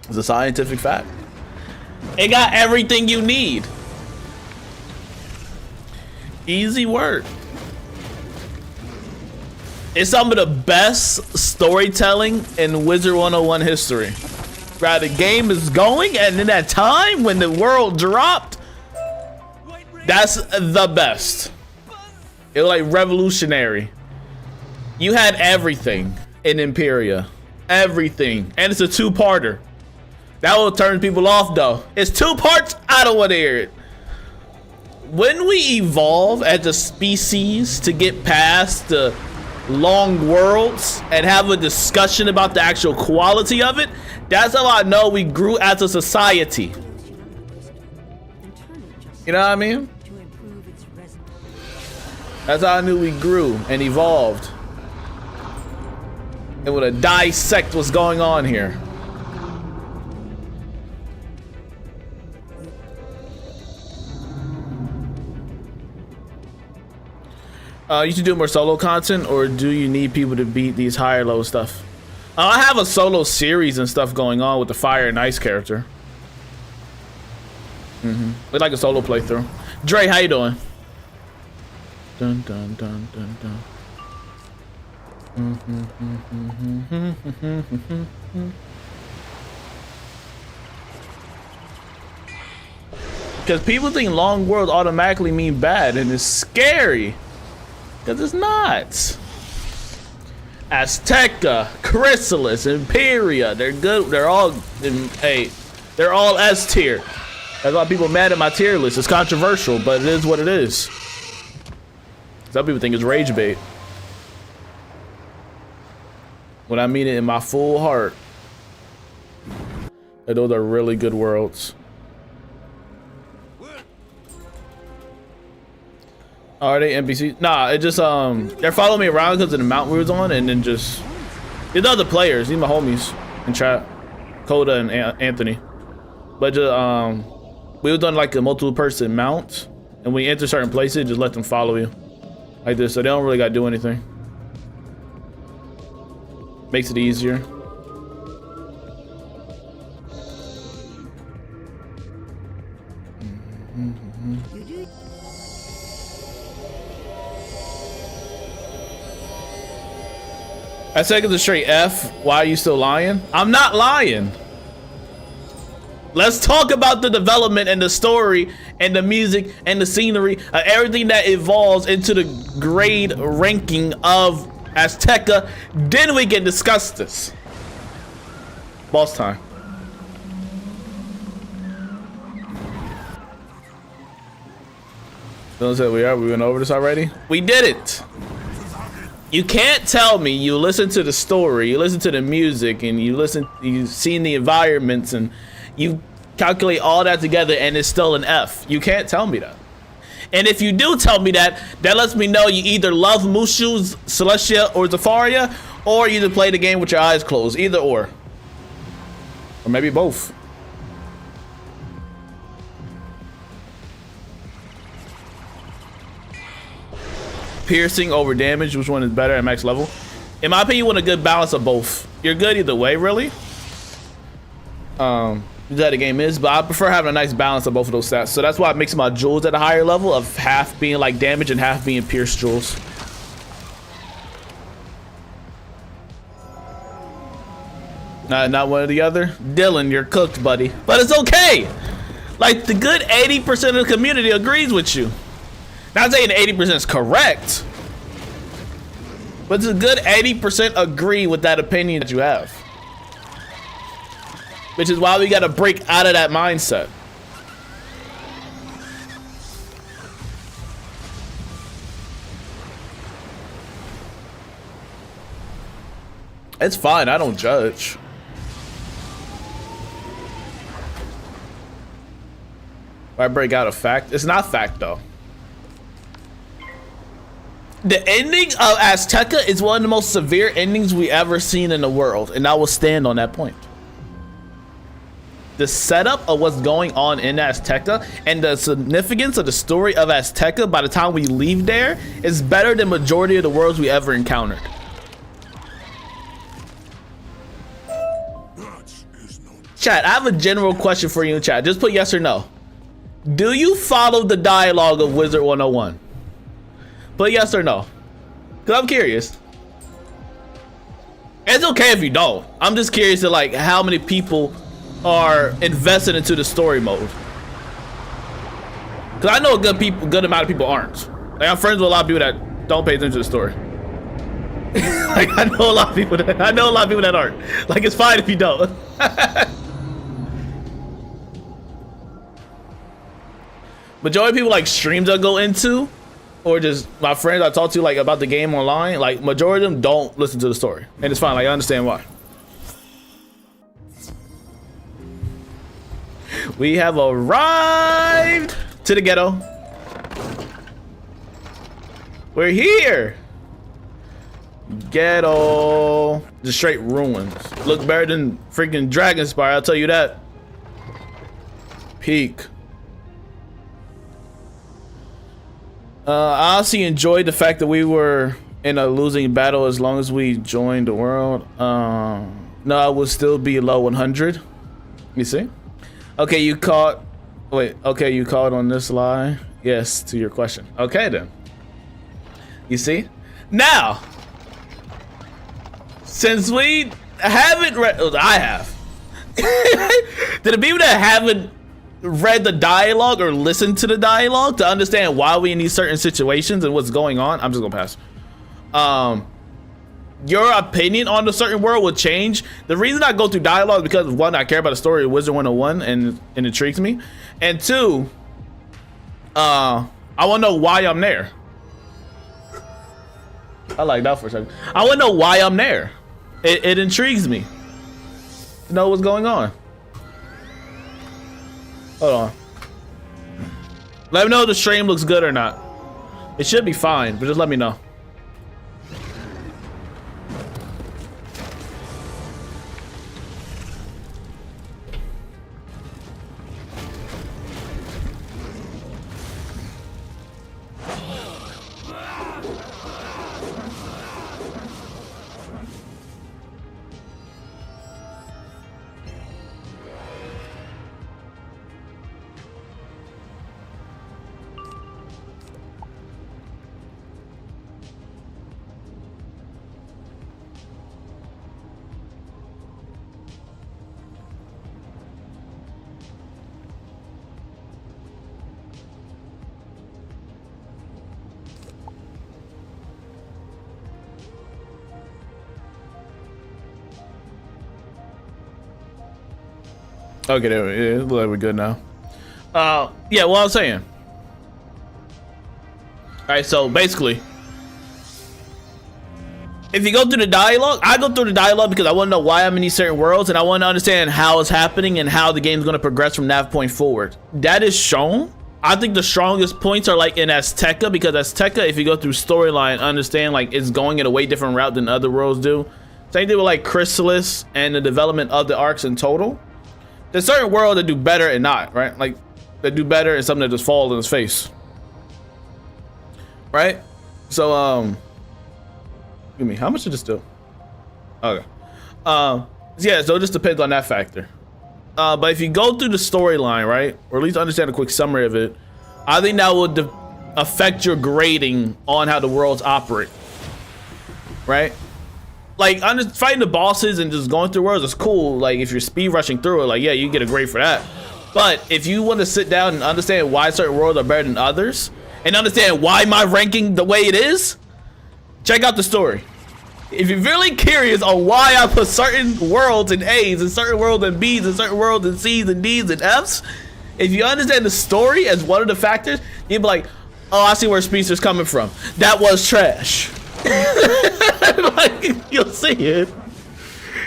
[SPEAKER 2] It's a scientific fact. It got everything you need. Easy work. It's some of the best storytelling in Wizard101 history. Right, the game is going, and in that time when the world dropped, that's the best. It was like revolutionary. You had everything in Imperia. Everything. And it's a 2-parter. That will turn people off though. It's 2 parts, I don't want to hear it. When we evolve as a species to get past the long worlds and have a discussion about the actual quality of it, that's how I know we grew as a society. You know what I mean?
[SPEAKER 5] To improve its resonance.
[SPEAKER 2] That's how I knew we grew and evolved. And would have dissect what's going on here. You should do more solo content, or do you need people to beat these higher level stuff? I have a solo series and stuff going on with the Fire and Ice character. It's like a solo playthrough. Dre, how you doing? Dun dun dun dun dun. Because people think long world automatically mean bad, and it's scary. Because it's not. Azteca, Chrysalis, Imperia, they're good. They're all, hey, they're all S tier. That's why people mad at my tier list. It's controversial, but it is what it is. Some people think it's rage bait. When I mean it in my full heart. And those are really good worlds. Are they NPCs? Nah, it just they're following me around because of the mount we was on, and then just it's other players. These are my homies in chat, Coda and Anthony. But just we was on like a multiple person mount, and when you enter certain places, just let them follow you like this, so they don't really gotta do anything. Makes it easier. I said it's a straight F. Why are you still lying? I'm not lying. Let's talk about the development and the story and the music and the scenery, everything that evolves into the grade ranking of Azteca. Then we can discuss this. Boss time. Don't say we went over this already. We did it. You can't tell me you listen to the story, you listen to the music, and you've seen the environments, and you calculate all that together, and it's still an F. You can't tell me that. And if you do tell me that, that lets me know you either love Mushu, Celestia, or Zafaria, or you just play the game with your eyes closed. Either or maybe both. Piercing over damage, which one is better at max level? In my opinion, you want a good balance of both. You're good either way, really. That the game is, but I prefer having a nice balance of both of those stats. So that's why I mix my jewels at a higher level, of half being like damage and half being pierce jewels. Not one or the other. Dylan, you're cooked, buddy. But it's okay. Like, the good 80% of the community agrees with you. Not saying 80% is correct, but it's a good 80% agree with that opinion that you have. Which is why we gotta break out of that mindset. It's fine, I don't judge. Why break out a fact? It's not fact though. The ending of Azteca is one of the most severe endings we ever seen in the world, and I will stand on that point. The setup of what's going on in Azteca and the significance of the story of Azteca by the time we leave there is better than majority of the worlds we ever encountered. Chat, I have a general question for you in chat. Just put yes or no. Do you follow the dialogue of Wizard101? Put yes or no. Cause I'm curious. It's okay if you don't. I'm just curious to like how many people are invested into the story mode. Cause I know a good amount of people aren't. Like I'm friends with a lot of people that don't pay attention to the story. Like I know a lot of people that aren't. Like it's fine if you don't. Majority of people like streams I go into, or just my friends I talk to like about the game online, like majority of them don't listen to the story. And it's fine, like I understand why. We have arrived to the ghetto. We're here. Ghetto. Just straight ruins. Look better than freaking Dragonspire, I'll tell you that. Peak. I honestly enjoyed the fact that we were in a losing battle as long as we joined the world. No, I would still be low 100. You see? Okay, you caught. Wait, okay, you caught on this lie. Yes, to your question. Okay, then. You see? Now, since we haven't read, I have. To the people that haven't read the dialogue or listened to the dialogue to understand why we in these certain situations and what's going on, I'm just gonna pass. Your opinion on the certain world will change. The reason I go through dialogue is because one, I care about the story of Wizard101 and it intrigues me, and two, I want to know why I'm there. I like that for a second. I want to know why I'm there. It intrigues me to know what's going on. Hold on. Let me know if the stream looks good or not. It should be fine, but just let me know. Okay, there we go. Look like we're good now. Yeah, what I was saying. Alright, so basically, if you go through the dialogue, I go through the dialogue because I want to know why I'm in these certain worlds, and I want to understand how it's happening and how the game's going to progress from that point forward. That is shown. I think the strongest points are like in Azteca, because Azteca, if you go through storyline, understand like it's going in a way different route than other worlds do. Same thing with like Chrysalis and the development of the arcs in total. There's certain worlds that do better and not, right? Like, that do better and something that just falls in his face. Right? So, give me, how much did this do? Okay. Yeah, so it just depends on that factor. But if you go through the storyline, right? Or at least understand a quick summary of it, I think that would affect your grading on how the worlds operate. Right? Like, fighting the bosses and just going through worlds is cool. Like, if you're speed rushing through it, like, yeah, you get a grade for that. But if you want to sit down and understand why certain worlds are better than others, and understand why my ranking the way it is, check out the story. If you're really curious on why I put certain worlds in A's and certain worlds in B's and certain worlds in C's and D's and F's, if you understand the story as one of the factors, you'd be like, oh, I see where Speedster's coming from. That was trash. Like, you'll see it.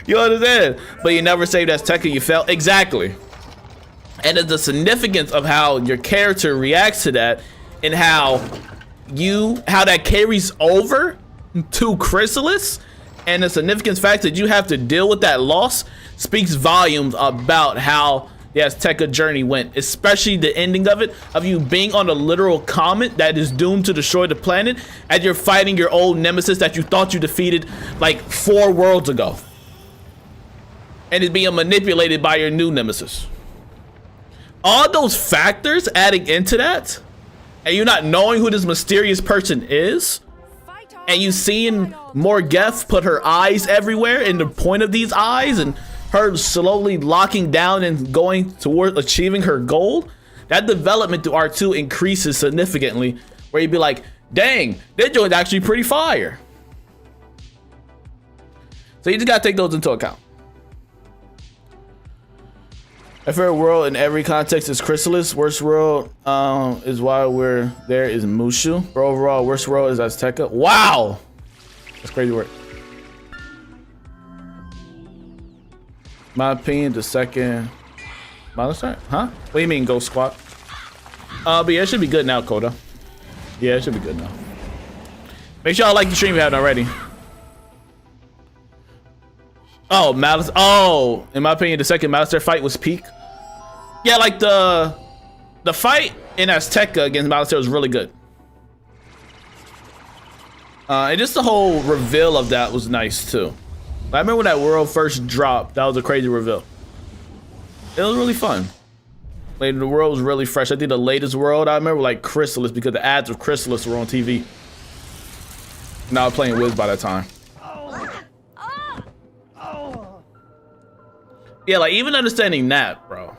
[SPEAKER 2] You understand? But you never say that's Tekka you felt. Exactly. And it's the significance of how your character reacts to that, and how that carries over to Chrysalis, and the significance fact that you have to deal with that loss speaks volumes about how the Azteca journey went, especially the ending of it, of you being on a literal comet that is doomed to destroy the planet, as you're fighting your old nemesis that you thought you defeated like 4 worlds ago, and is being manipulated by your new nemesis. All those factors adding into that, and you not knowing who this mysterious person is, and you seeing Morgeth put her eyes everywhere, and the point of these eyes, and her slowly locking down and going toward achieving her goal, that development to R2 increases significantly, where you'd be like, dang, that joint's actually pretty fire. So you just gotta take those into account. My favorite world in every context is Chrysalis. Worst world is why we're there is Mushu. But overall, worst world is Azteca. Wow! That's crazy work. My opinion, the second milestone? Huh? What do you mean, Ghost Squad? But yeah, it should be good now, Coda. Yeah, it should be good now. Make sure y'all like the stream if you haven't already. Oh, Malice. Oh, in my opinion, the second Malice fight was peak. Yeah, like the fight in Azteca against Malice was really good. And just the whole reveal of that was nice too. I remember when that world first dropped, that was a crazy reveal. It was really fun. Like, the world was really fresh. I think the latest world I remember like Chrysalis, because the ads of Chrysalis were on TV. And I was playing Wiz by that time. Yeah, like even understanding that, bro,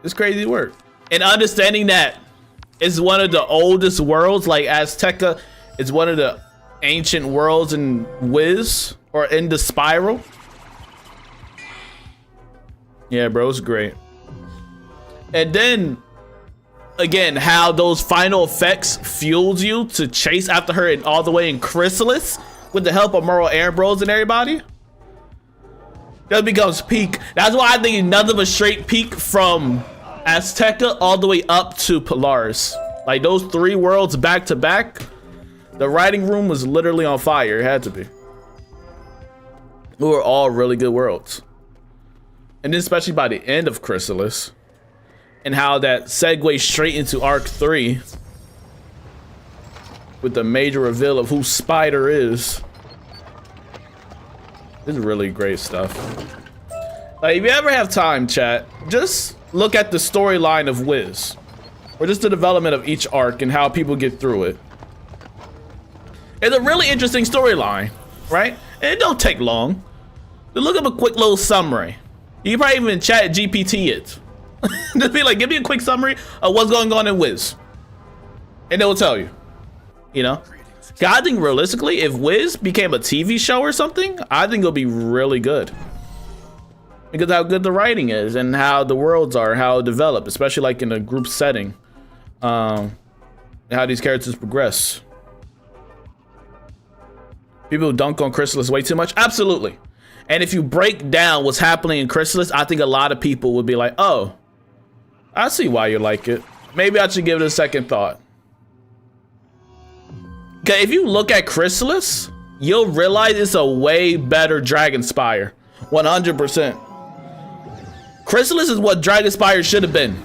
[SPEAKER 2] it's crazy work. And understanding that it's one of the oldest worlds, like Azteca is one of the ancient worlds in Wiz or in the Spiral. Yeah, bro, it's great. And then again, how those final effects fuels you to chase after her and all the way in Chrysalis with the help of Merle Ambrose and everybody. That becomes peak. That's why I think nothing but straight peak from Azteca all the way up to Polaris. Like those 3 worlds back to back, the writing room was literally on fire. It had to be. They were all really good worlds. And then especially by the end of Chrysalis, and how that segues straight into Arc 3 with the major reveal of who Spider is. This is really great stuff. Like, if you ever have time, chat, just look at the storyline of Wiz, or just the development of each arc and how people get through it. It's a really interesting storyline, right? And it don't take long. Just look up a quick little summary. You can probably even chat GPT it. Just be like, give me a quick summary of what's going on in Wiz, and it will tell you. You know, I think realistically, if Wiz became a TV show or something, I think it'll be really good. Because how good the writing is and how the worlds are, how it develop, especially like in a group setting, and how these characters progress. People who dunk on Chrysalis way too much, absolutely. And if you break down what's happening in Chrysalis, I think a lot of people would be like, oh, I see why you like it. Maybe I should give it a second thought. Okay, if you look at Chrysalis, you'll realize it's a way better Dragonspire. 100%. Chrysalis is what Dragonspire should have been.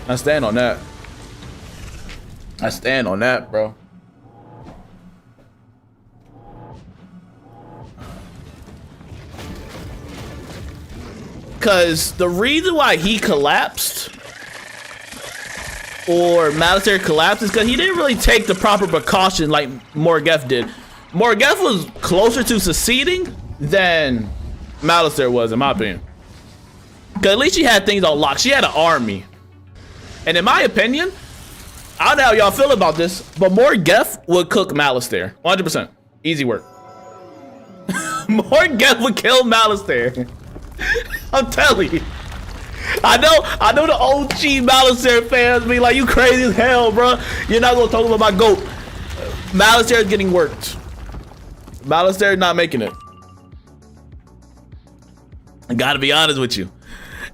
[SPEAKER 2] I stand on that. I stand on that, bro. Because the reason why he collapsed, or Malistaire collapsed, is because he didn't really take the proper precaution like Morgeth did. Morgeth was closer to succeeding than Malistaire was, in my opinion. Because at least she had things on lock. She had an army. And in my opinion, I don't know how y'all feel about this, but Morgeth would cook Malistaire. 100%. Easy work. Morgeth would kill Malistaire. I'm telling you. I know the OG Malistaire fans be like, you crazy as hell, bro. You're not gonna talk about my GOAT. Malistaire is getting worked. Malistaire not making it. I gotta be honest with you.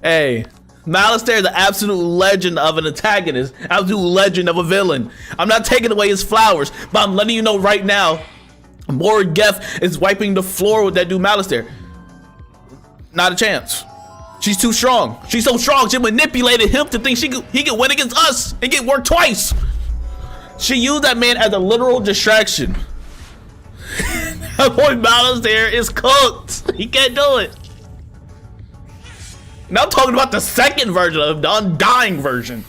[SPEAKER 2] Hey, Malistaire is an absolute legend of an antagonist, absolute legend of a villain. I'm not taking away his flowers, but I'm letting you know right now, Morgeth is wiping the floor with that dude Malistaire. Not a chance. She's too strong. She's so strong, she manipulated him to think he could win against us and get worked twice. She used that man as a literal distraction. That boy Malistaire is cooked. He can't do it. Now I'm talking about the second version of the Undying version.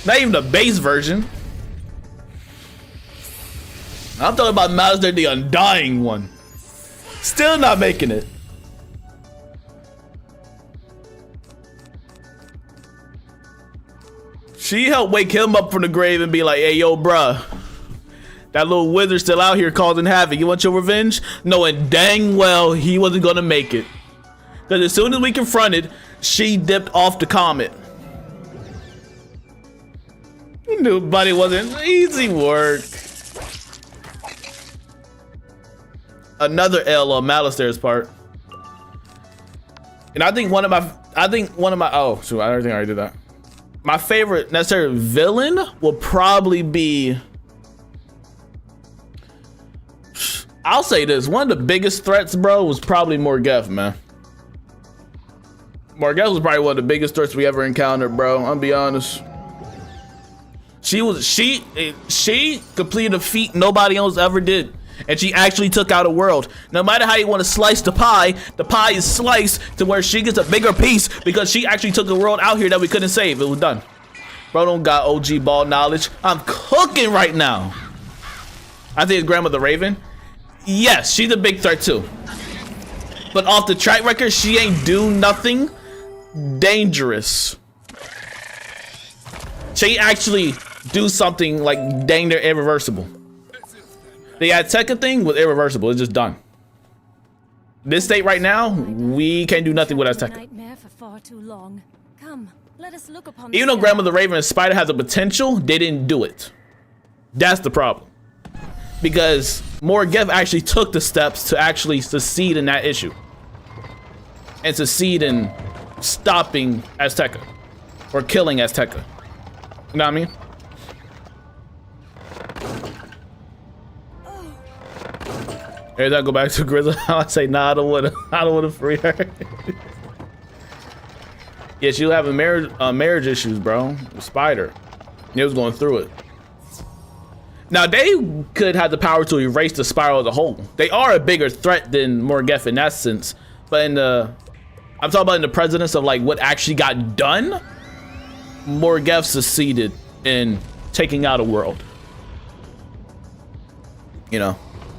[SPEAKER 2] Not even the base version. I'm talking about Malistaire, the Undying one. Still not making it. She helped wake him up from the grave and be like, hey, yo, bruh. That little wizard still out here causing havoc. You want your revenge? Knowing dang well he wasn't gonna make it. Because as soon as we confronted, she dipped off the comet. You knew, buddy, wasn't easy work. Another L on Malistaire's part. And I think one of my, oh, shoot, I don't think I already did that. My favorite necessary villain will probably be, I'll say this, one of the biggest threats, bro, was probably Morgeth, man. Morgeth was probably one of the biggest threats we ever encountered, bro. I'll be honest. She completed a feat nobody else ever did. And she actually took out a world. No matter how you want to slice the pie is sliced to where she gets a bigger piece because she actually took a world out here that we couldn't save. It was done. Bro don't got OG ball knowledge. I'm cooking right now. I think it's Grandmother Raven. Yes, she's a big threat too. But off the track record, she ain't do nothing dangerous. She actually do something like dang near irreversible. The Azteca thing was irreversible. It's just done. This state right now, we can't do nothing with Azteca.
[SPEAKER 3] Nightmare for far too long. Come, let us look upon
[SPEAKER 2] Even though Grandmother Raven and Spider has the potential, they didn't do it. That's the problem. Because Morgeth actually took the steps to actually succeed in that issue. And succeed in stopping Azteca. Or killing Azteca. You know what I mean? Every time I go back to Grizzly, I say, nah, I don't wanna free her. Yeah, she was having marriage issues, bro. With Spider. He was going through it. Now, they could have the power to erase the spiral as a whole. They are a bigger threat than Morgeth in that sense. But in the, I'm talking about in the precedence of like what actually got done, Morgeth succeeded in taking out a world. You know,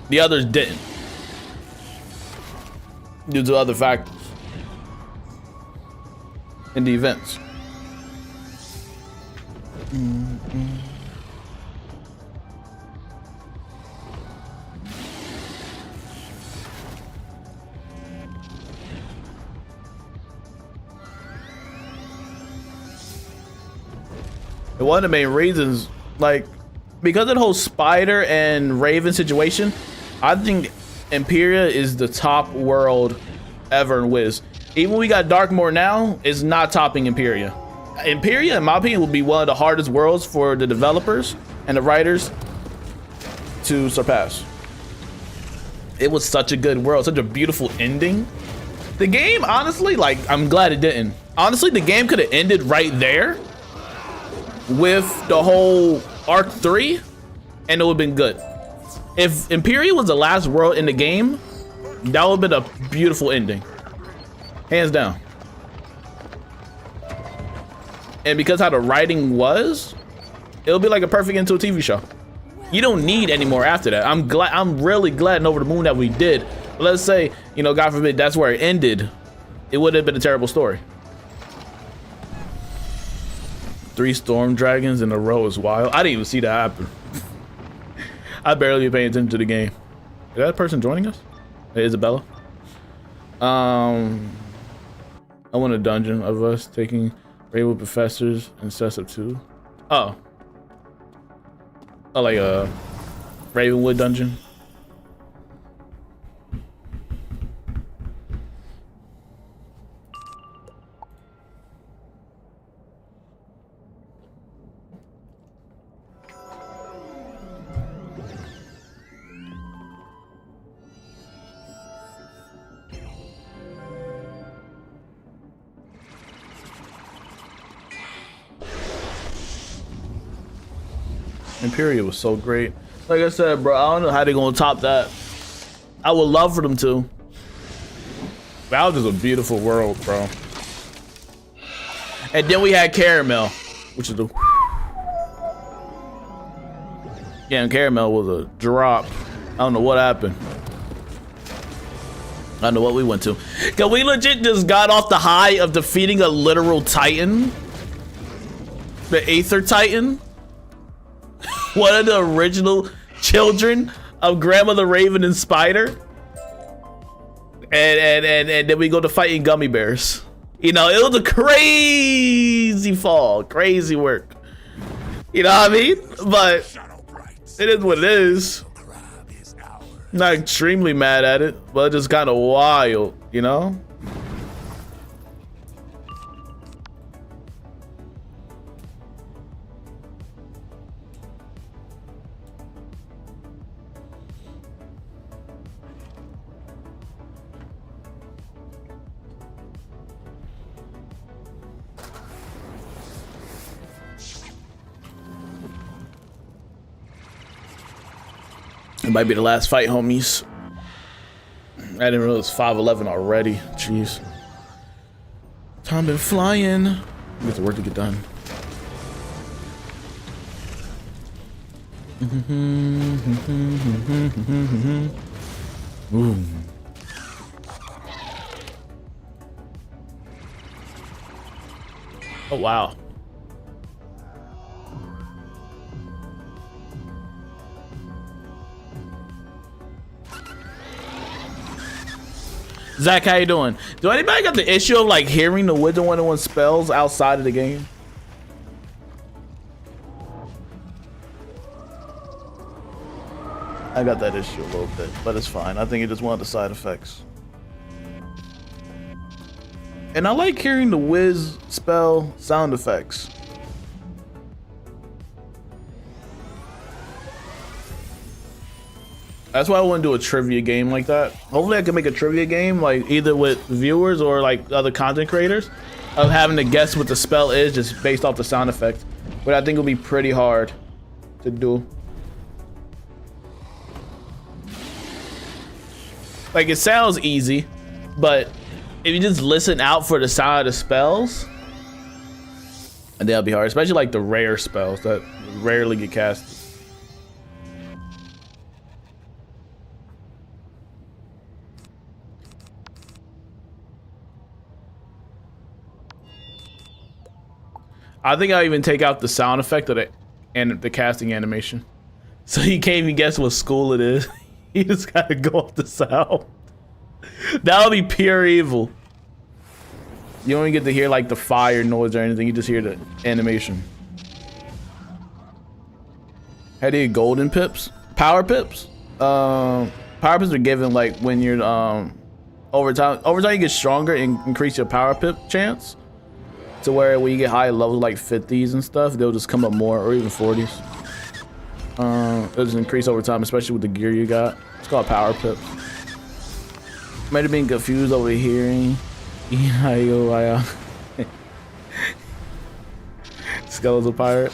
[SPEAKER 2] the others didn't. Due to other factors in the events. And one of the main reasons, like, because of the whole Spider and Raven situation, I think Imperia is the top world ever in Wiz. Even when we got Darkmoor now, it's not topping Imperia. Imperia, in my opinion, will be one of the hardest worlds for the developers and the writers to surpass. It was such a good world, such a beautiful ending. The game, honestly, like, I'm glad it didn't. Honestly, the game could have ended right there with the whole Arc 3, and it would have been good. If Imperia was the last world in the game, that would have been a beautiful ending. Hands down. And because how the writing was, it'll be like a perfect end to a TV show. You don't need any more after that. I'm really glad and over the moon that we did. But let's say, you know, God forbid, that's where it ended. It would have been a terrible story. 3 storm dragons in a row is wild. I didn't even see that happen. I barely be paying attention to the game. Is that person joining us? Hey, Isabella. I want a dungeon of us taking Ravenwood professors and sets up 2. Oh, like a Ravenwood dungeon. Imperia was so great. Like I said, bro, I don't know how they're gonna top that. I would love for them to. That was just a beautiful world, bro. And then we had Caramel, which is the. Yeah, and Caramel was a drop. I don't know what happened. I don't know what we went to. Cause we legit just got off the high of defeating a literal Titan. The Aether Titan. One of the original children of Grandmother Raven and Spider. And then we go to fighting gummy bears. You know, it was a crazy fall, crazy work. You know what I mean? But it is what it is. Not extremely mad at it, but just kind of wild, you know? It might be the last fight, homies. I didn't realize it's 5:11 already. Jeez. Time been flying. We have to work to get done. Ooh. Oh, wow. Zach, how you doing? Do anybody got the issue of like hearing the Wizard101 spells outside of the game? I got that issue a little bit, but it's fine. I think it's just one of the side effects. And I like hearing the Wiz spell sound effects. That's why I want to do a trivia game like that. Hopefully I can make a trivia game like either with viewers or like other content creators of having to guess what the spell is just based off the sound effect. But I think it'll be pretty hard to do. Like it sounds easy, but if you just listen out for the sound of the spells, and that'll be hard, especially like the rare spells that rarely get cast. I think I'll even take out the sound effect of the casting animation. So you can't even guess what school it is. You just gotta go off the sound. That would be pure evil. You don't even get to hear like the fire noise or anything. You just hear the animation. How do you get golden pips? Power pips? Power pips are given like when you're over time you get stronger and increase your power pip chance. To where when you get high levels like 50s and stuff, they'll just come up more, or even 40s. It'll just increase over time, especially with the gear you got. It's called power pips. Might have been confused over hearing. Skeletal pirate.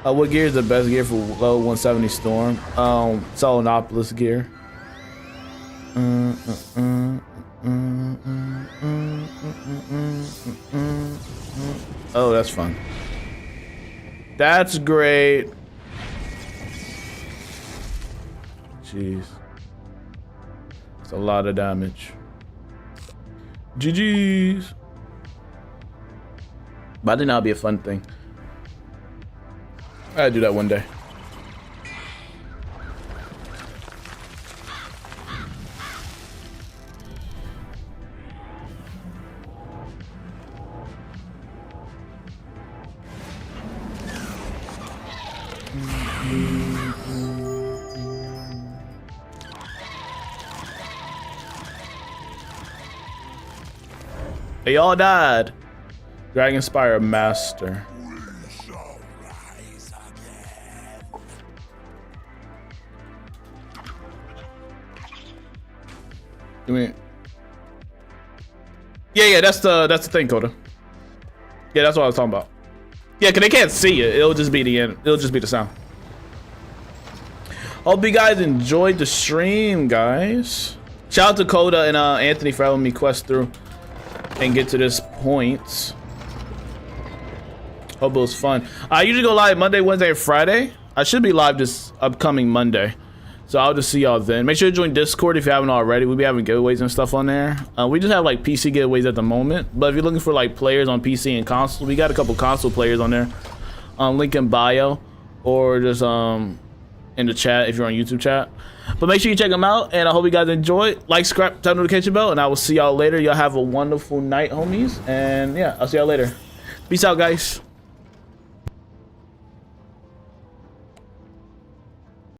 [SPEAKER 2] What gear is the best gear for level 170 storm? Solonopolis gear. Oh, that's fun. That's great. Jeez. It's a lot of damage. GG's. But I think that'll be a fun thing. I gotta do that one day. They all died. Dragon Spire Master. You mean? Yeah, that's the thing, Coda. Yeah, that's what I was talking about. Yeah, cause they can't see it. It'll just be the end. It'll just be the sound. Hope you guys enjoyed the stream, guys. Shout out to Coda and Anthony for helping me quest through and get to this point. Hope it was fun. I usually go live Monday, Wednesday, and Friday. I should be live this upcoming Monday. So I'll just see y'all then. Make sure to join Discord if you haven't already. We'll be having giveaways and stuff on there. We just have like PC giveaways at the moment. But if you're looking for like players on PC and console, we got a couple console players on there. Link in bio or just in the chat if you're on YouTube chat. But make sure you check them out, and I hope you guys enjoy. Like, subscribe, tap the notification bell, and I will see y'all later. Y'all have a wonderful night, homies. And yeah, I'll see y'all later. Peace out, guys.